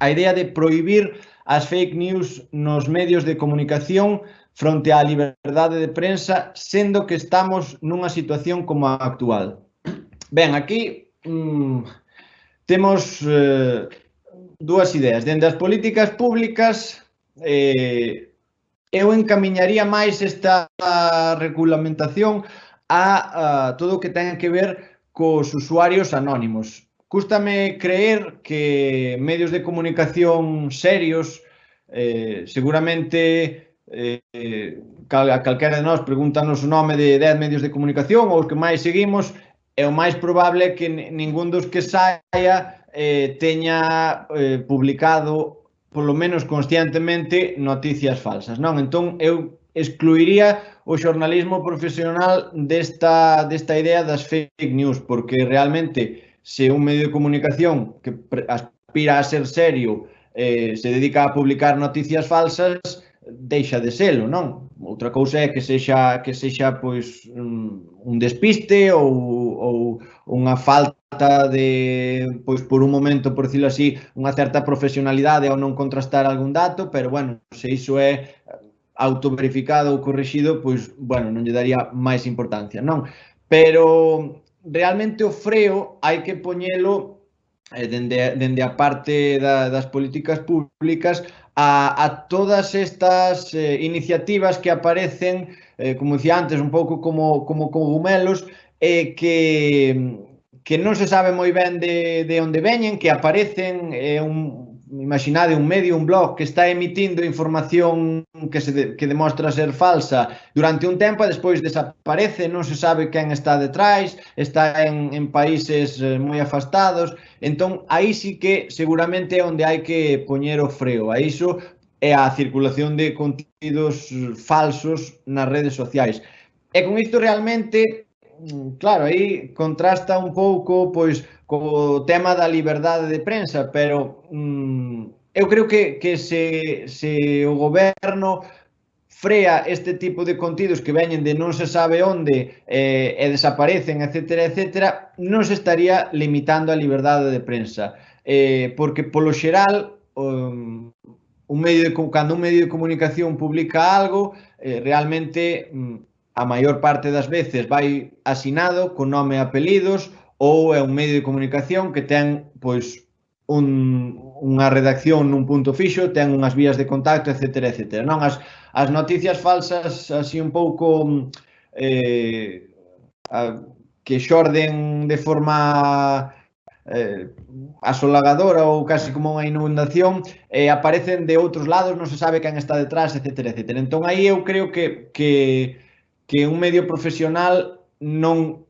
a idea de prohibir as fake news nos medios de comunicación fronte á liberdade de prensa, sendo que estamos nunha situación como a actual? Ben, aquí temos dúas ideas. Dende as políticas públicas, eu encamiñaría máis esta regulamentación a todo o que ten que ver cos usuarios anónimos. Cústame creer que medios de comunicación serios, seguramente calquera de nós pregúntanos o nome de 10 medios de comunicación ou os que máis seguimos, é o máis probable que ningún dos que saia teña publicado, polo menos conscientemente, noticias falsas, non? Entón, eu excluiría o xornalismo profesional desta idea das fake news, porque realmente, se un medio de comunicación que aspira a ser serio se dedica a publicar noticias falsas, deixa de selo, non? Outra cousa é que sexa pois un despiste ou unha falta de, pois por un momento, por dicilo así, unha certa profesionalidade ao non contrastar algún dato, pero bueno, se iso é autoverificado ou corrixido, pois bueno, non lle daría máis importancia, non? Pero realmente o freo hai que poñelo dende a parte das políticas públicas a todas estas iniciativas que aparecen, como dicía antes, un pouco como cogumelos, que non se sabe moi ben de onde veñen, que aparecen, imaginade un medio, un blog que está emitindo información que demostra ser falsa durante un tempo e despois desaparece, non se sabe quen está detrás, está en países moi afastados. Entón, aí sí que seguramente é onde hai que poñer o freo a iso, é a circulación de contidos falsos nas redes sociais. E con isto realmente, claro, aí contrasta un pouco pois co tema da liberdade de prensa, pero eu creo que se o goberno frea este tipo de contidos que veñen de non se sabe onde e desaparecen, etcétera, etcétera, non se estaría limitando a liberdade de prensa. Porque, polo xeral, cando un medio de comunicación publica algo, realmente a maior parte das veces vai asinado con nome e apelidos, ou é un medio de comunicación que ten, pois, unha redacción nun punto fixo, ten unhas vías de contacto, etcétera, etcétera. Non, as noticias falsas así un pouco que xorden de forma asolagadora ou casi como unha inundación, aparecen de outros lados, non se sabe quen está detrás, etcétera, etcétera. Entón aí eu creo que un medio profesional non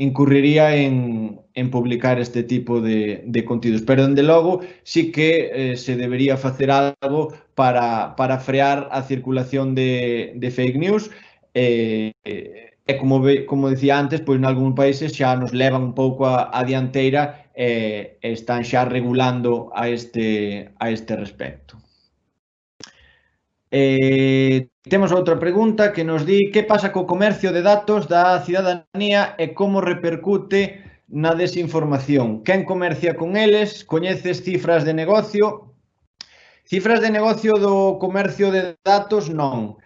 incurriría en publicar este tipo de contidos, pero dende logo sí que se debería facer algo para frear a circulación de fake news. Como dicía antes, pois nalgúns países xa nos levan un pouco a dianteira e están xa regulando a este respecto. Temos outra pregunta que nos di que pasa co comercio de datos da cidadanía e como repercute na desinformación. Quen comercia con eles? Coñeces cifras de negocio? Cifras de negocio do comercio de datos non.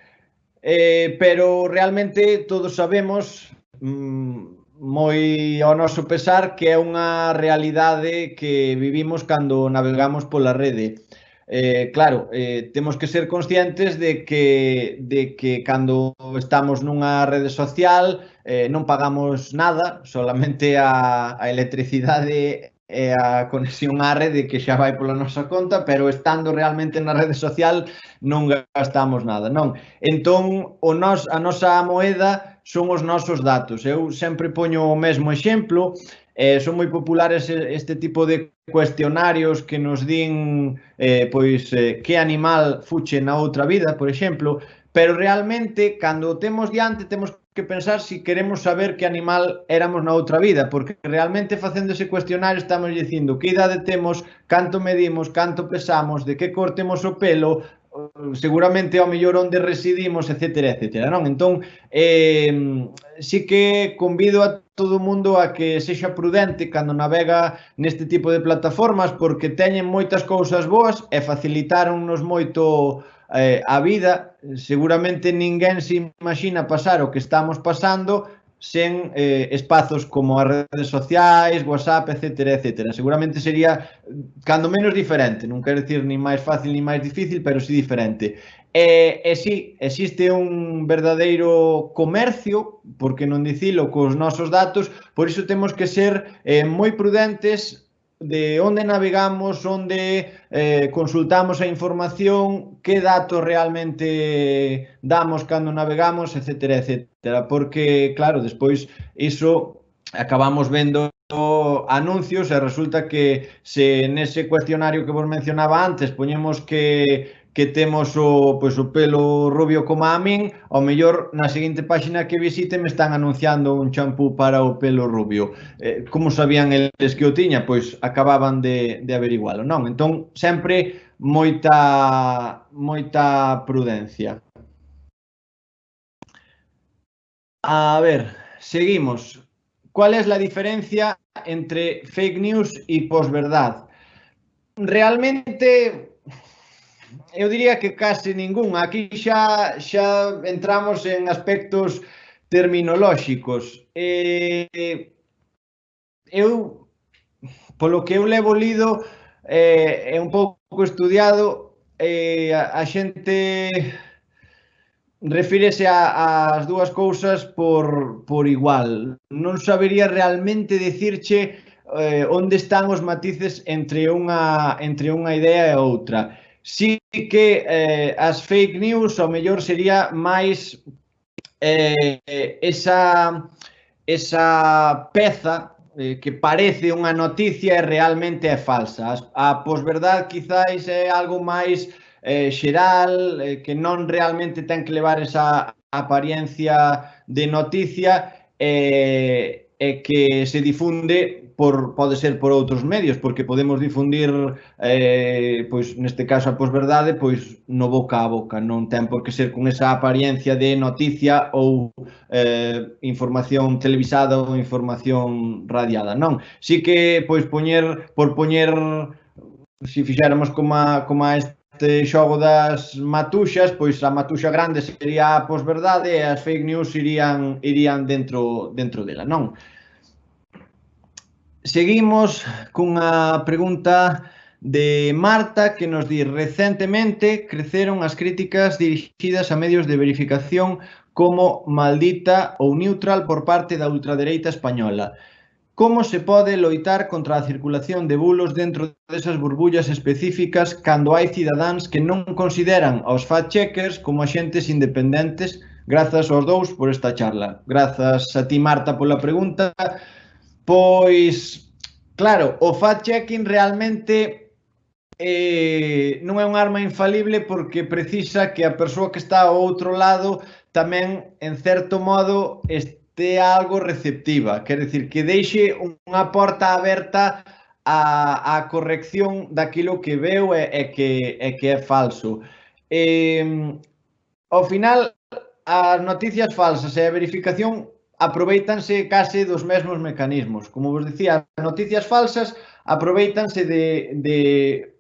Pero realmente todos sabemos, moi ao noso pesar, que é unha realidade que vivimos cando navegamos pola rede. Claro, temos que ser conscientes de que cando estamos nunha rede social non pagamos nada, solamente a electricidade e a conexión á rede que xa vai pola nosa conta, pero estando realmente na rede social non gastamos nada, non? Entón, a nosa moeda son os nosos datos. Eu sempre poño o mesmo exemplo. Son moi populares este tipo de cuestionarios que nos din que animal fuche na outra vida, por exemplo, pero realmente, cando o temos diante, temos que pensar se queremos saber que animal éramos na outra vida, porque realmente facendo ese cuestionario estamos dicindo que idade temos, canto medimos, canto pesamos, de que cor temos o pelo, seguramente ao mellor onde residimos, etcétera, etcétera, non? Entón, sí que convido a todo o mundo a que sexa prudente cando navega neste tipo de plataformas, porque teñen moitas cousas boas e facilitaronnos moito a vida. Seguramente ninguén se imagina pasar o que estamos pasando sen espazos como as redes sociais, WhatsApp, etcétera, etcétera. Seguramente sería, cando menos, diferente. Non quero dicir ni máis fácil ni máis difícil, pero sí diferente. E sí, existe un verdadeiro comercio, por que non dicilo, cos nosos datos, por iso temos que ser moi prudentes de onde navegamos, onde consultamos a información, que datos realmente damos cando navegamos, etcétera, etcétera. Porque, claro, despois iso acabamos vendo anuncios e resulta que se nese cuestionario que vos mencionaba antes poñemos que temos o pelo rubio como a min, ao mellor na seguinte páxina que visite me están anunciando un champú para o pelo rubio. Como sabían eles que o tiña? Pois acababan de averigualo, non? Entón, sempre moita prudencia. A ver, seguimos. ¿Cuál es la diferencia entre fake news y posverdad? Realmente, eu diría que case ningunha. Aquí xa entramos en aspectos terminolóxicos. Eu, polo que eu levo lido e un pouco estudiado, a xente refírese ás dúas cousas por igual. Non sabería realmente dicirche onde están os matices entre unha idea e outra. Sí que as fake news ao mellor sería máis esa peza que parece unha noticia e realmente é falsa. A posverdad quizáis é algo máis xeral, que non realmente ten que levar esa apariencia de noticia e que se difunde pode ser por outros medios, porque podemos difundir, pois neste caso a posverdade, pois no boca a boca, non ten por que ser con esa apariencia de noticia ou información televisada ou información radiada, non. Si que, pois, por poñer, se fixéramos como a este xogo das matuxas, pois a matuxa grande sería a posverdade e as fake news irían dentro dela, non? Seguimos cunha pregunta de Marta que nos di: recentemente creceron as críticas dirixidas a medios de verificación como Maldita ou Neutral por parte da ultradereita española. Como se pode loitar contra a circulación de bulos dentro desas burbullas específicas cando hai cidadáns que non consideran aos fact-checkers como axentes independentes? Grazas aos dous por esta charla. Grazas a ti, Marta, pola pregunta. Pois, claro, o fact-checking realmente non é unha arma infalible porque precisa que a persoa que está ao outro lado tamén, en certo modo, estea algo receptiva. Quer dicir, que deixe unha porta aberta á corrección daquilo que veu e que é falso. Ao final, as noticias falsas e a verificación aprovéitanse case dos mesmos mecanismos. Como vos dicía, as noticias falsas aprovéitanse de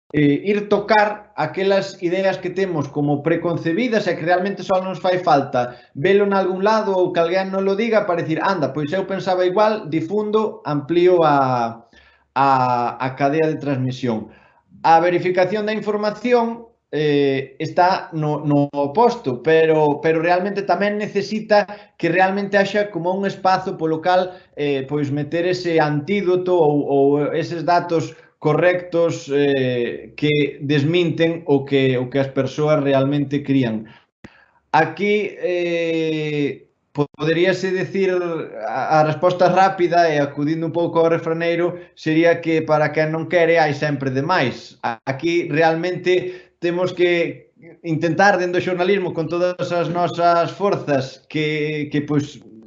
ir tocar aquelas ideas que temos como preconcebidas e que realmente só nos fai falta velo en algún lado ou que alguén non lo diga para dicir, anda, pois eu pensaba igual, difundo, amplío a cadea de transmisión. A verificación da información está no oposto, pero realmente tamén necesita que realmente haxa como un espazo polo cal pois meter ese antídoto ou eses datos correctos que desminten o que as persoas realmente crían. Aquí poderíase decir a resposta rápida e acudindo un pouco ao refraneiro sería que para quen non quere hai sempre demais. Aquí realmente temos que intentar dentro do xornalismo con todas as nosas forzas que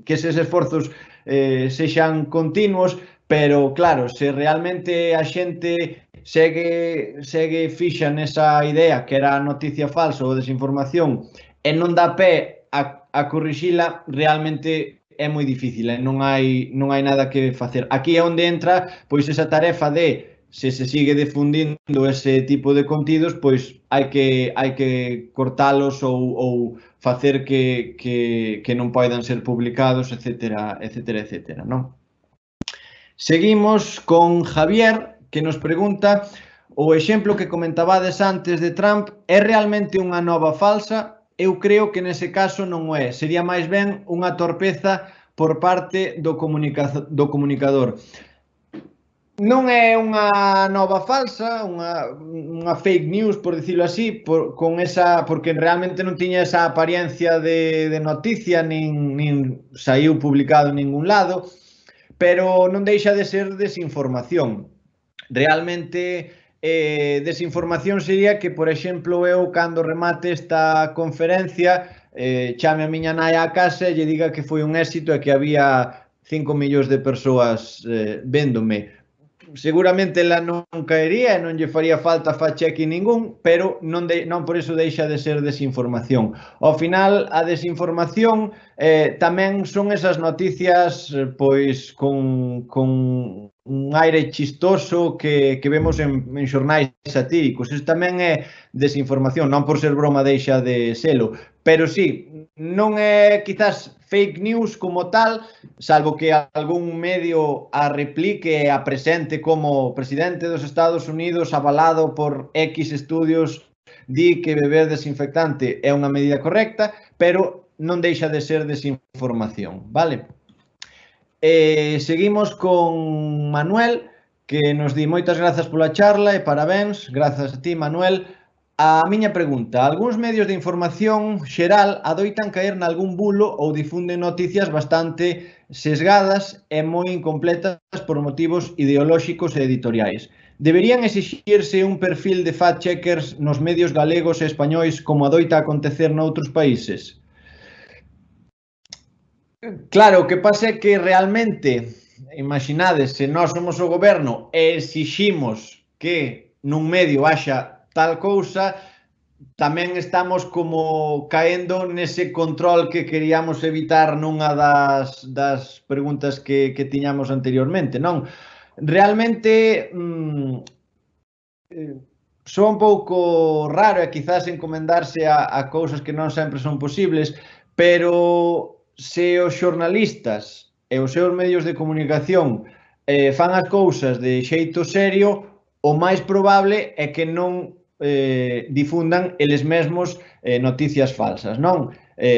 eses esforzos sexan continuos, pero claro, se realmente a xente segue fixa nesa idea que era noticia falsa ou desinformación e non dá pé a corrixila, realmente é moi difícil e non hai nada que facer. Aquí é onde entra pois esa tarefa de se sigue difundindo ese tipo de contidos, pois hai que cortalos ou facer que non poidan ser publicados, etcétera, non? Seguimos con Javier, que nos pregunta: o exemplo que comentabades antes de Trump é realmente unha nova falsa? Eu creo que nese caso non o é. Sería máis ben unha torpeza por parte do comunicador. Non é unha nova falsa, unha fake news, por dicilo así, porque realmente non tiña esa apariencia de noticia, nin saiu publicado en ningún lado, pero non deixa de ser desinformación. Realmente, desinformación sería que, por exemplo, eu, cando remate esta conferencia, chame a miña nai á casa e lle diga que foi un éxito e que había 5 millóns de persoas véndome. Seguramente ela non caería e non lle faría falta fact-checking ningún, pero non por iso deixa de ser desinformación. Ao final, a desinformación tamén son esas noticias pois con un aire chistoso que vemos en xornais satíricos. Iso tamén é desinformación, non por ser broma deixa de selo, pero sí, non é quizás fake news como tal, salvo que algún medio a replique e a presente como presidente dos Estados Unidos avalado por X estudios di que beber desinfectante é unha medida correcta, pero non deixa de ser desinformación, vale? Seguimos con Manuel, que nos di: moitas grazas pola charla e parabéns. Grazas a ti, Manuel. A miña pregunta: algúns medios de información xeral adoitan caer nalgún bulo ou difunden noticias bastante sesgadas e moi incompletas por motivos ideolóxicos e editoriais. Deberían exixirse un perfil de fact-checkers nos medios galegos e españois como adoita acontecer noutros países? Claro, o que pasa é que realmente imaginades, se nós somos o goberno e exiximos que nun medio haxa tal cousa, tamén estamos como caendo nese control que queríamos evitar nunha das preguntas que tiñamos anteriormente, non? Realmente, soa un pouco raro e quizás encomendarse a cousas que non sempre son posibles, pero se os xornalistas e os seus medios de comunicación fan as cousas de xeito serio, o máis probable é que non difundan eles mesmos noticias falsas, non?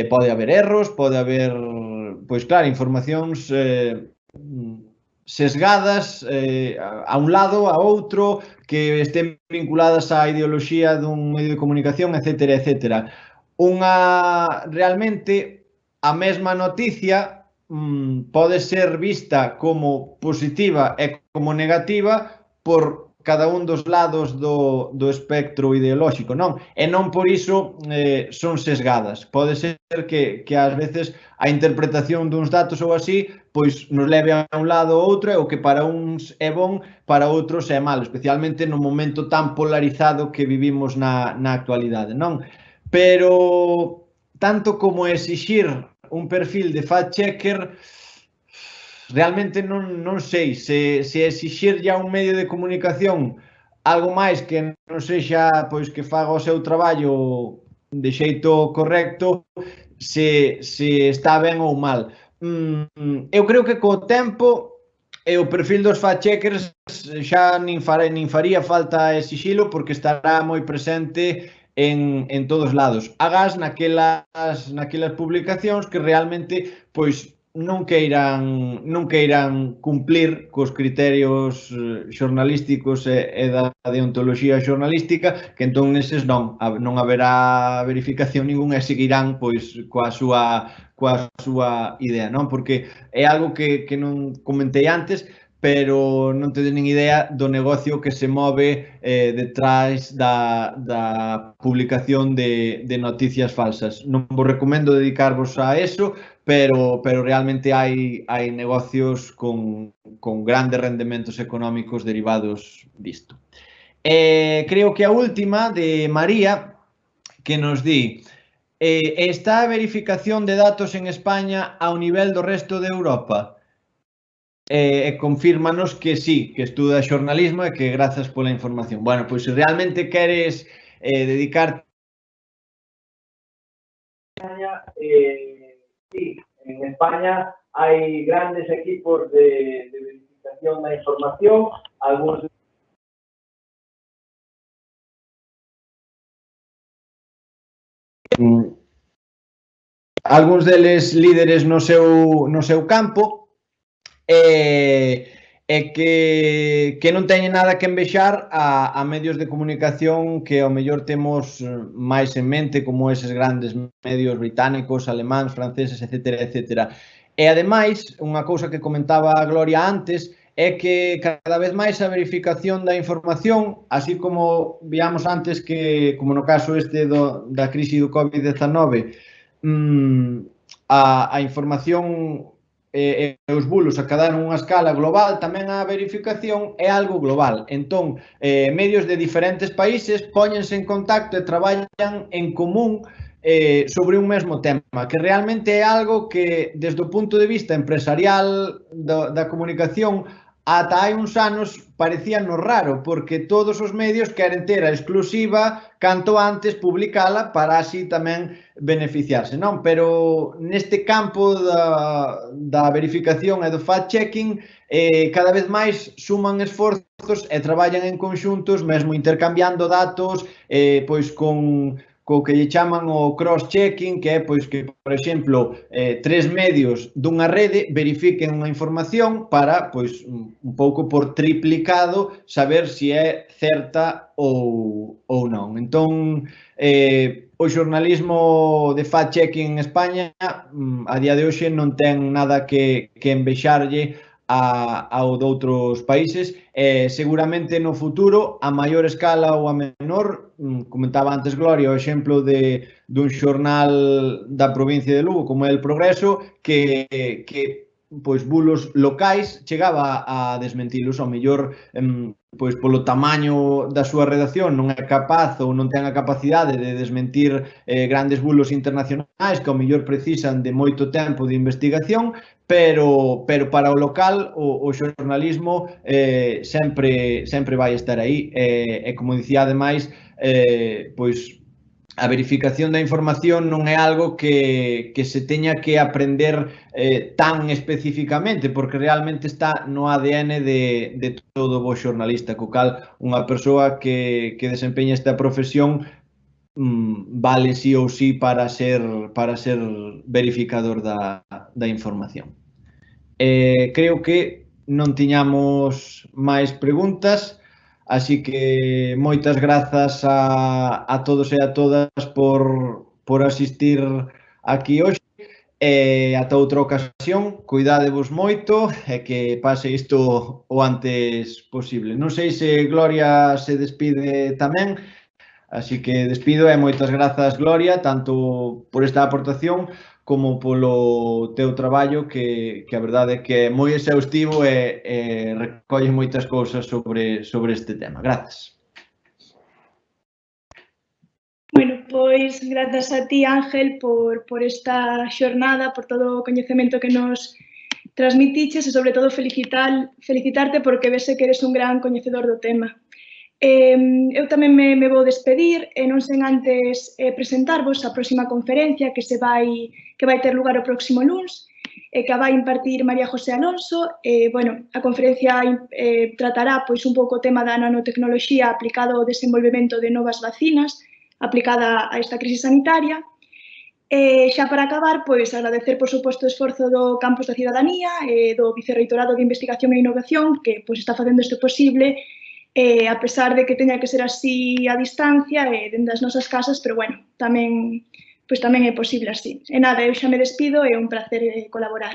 Pode haber erros, pode haber, pois claro, informacións sesgadas a un lado, a outro, que estén vinculadas á ideoloxía dun medio de comunicación, etcétera, etcétera. Realmente, a mesma noticia pode ser vista como positiva e como negativa por cada un dos lados do espectro ideolóxico, non? E non por iso son sesgadas. Pode ser que ás veces a interpretación duns datos ou así pois nos leve a un lado ou outro e o que para uns é bon, para outros é malo, especialmente no momento tan polarizado que vivimos na actualidade, non? Pero tanto como exixir un perfil de fact-checker, realmente non sei se exixir ya un medio de comunicación algo máis que non sexa pois que faga o seu traballo de xeito correcto, se está ben ou mal. Eu creo que co tempo e o perfil dos fact-checkers xa nin faría falta exixilo porque estará moi presente en todos lados. Agás naquelas publicacións que realmente pois non queiran cumplir cos criterios xornalísticos e da deontoloxía xornalística, que entón neses non haberá verificación ninguna e seguirán pois coa súa idea, non? Porque é algo que non comentei antes, pero non tedes nin idea do negocio que se move detrás da publicación de noticias falsas. Non vos recomendo dedicarvos a eso, pero realmente hai negocios con grandes rendementos económicos derivados disto. Creo que a última, de María, que nos di: está a verificación de datos en España ao nivel do resto de Europa? Confírmanos que sí, que estuda xornalismo e que grazas pola información. Bueno, pois se realmente queres dedicarte sí, en España hai grandes equipos de verificación da información, algúns deles líderes no seu campo, e que non teñen nada que envexar a medios de comunicación que ao mellor temos máis en mente, como eses grandes medios británicos, alemáns, franceses, etcétera, etcétera. E ademais, unha cousa que comentaba a Gloria antes, é que cada vez máis a verificación da información, así como víamos antes que, como no caso este da crise do COVID-19, a información e os bulos acadaron unha escala global, tamén a verificación é algo global. Entón, medios de diferentes países póñense en contacto e traballan en común sobre un mesmo tema, que realmente é algo que, desde o punto de vista empresarial da comunicación, ata hai uns anos parecíanos raro, porque todos os medios queren ter a exclusiva canto antes publicala para así tamén beneficiarse, non? Pero neste campo da verificación e do fact-checking cada vez máis suman esforzos e traballan en conxuntos, mesmo intercambiando datos, pois co que lle chaman o cross-checking, que é pois que, por exemplo, tres medios dunha rede verifiquen unha información para, pois, un pouco por triplicado, saber se é certa ou non. Entón, o xornalismo de fact-checking en España a día de hoxe non ten nada que envexarlle ao doutros países. Seguramente no futuro, a maior escala ou a menor, comentaba antes Gloria o exemplo dun xornal da provincia de Lugo como é El Progreso, que pois bulos locais, chegaba a desmentilos, ao mellor pois polo tamaño da súa redacción non é capaz ou non ten a capacidade de desmentir grandes bulos internacionais que ao mellor precisan de moito tempo de investigación, pero para o local o xornalismo sempre vai estar aí, e como dicía ademais, pois a verificación da información non é algo que se teña que aprender tan especificamente, porque realmente está no ADN de todo bo xornalista, co cal unha persoa que desempeña esta profesión vale sí ou sí para ser verificador da información. Creo que non tiñamos máis preguntas, así que moitas grazas a todos e a todas por asistir aquí hoxe. Ata outra ocasión, cuidádevos moito e que pase isto o antes posible. Non sei se Gloria se despide tamén, así que despido e moitas grazas, Gloria, tanto por esta aportación como polo teu traballo, que a verdade é que é moi exhaustivo e recolle moitas cousas sobre este tema. Grazas. Bueno, pois grazas a ti, Ángel, por esta xornada, por todo o coñecemento que nos transmitiches e, sobre todo, felicitarte porque vese que eres un gran coñecedor do tema. Eu tamén me vou despedir e non sen antes presentarvos a próxima conferencia que vai ter lugar o próximo luns, que a vai impartir María José Alonso. A conferencia tratará un pouco o tema da nanotecnoloxía aplicado ao desenvolvemento de novas vacinas, aplicada a esta crise sanitaria. Xa para acabar, agradecer, por suposto, o esforzo do Campus da Cidadanía e do Vicerreitorado de Investigación e Innovación que está facendo isto posible, a pesar de que teña que ser así a distancia e dende as nosas casas, pero tamén é posible así. E nada, eu xa me despido e é un placer colaborar.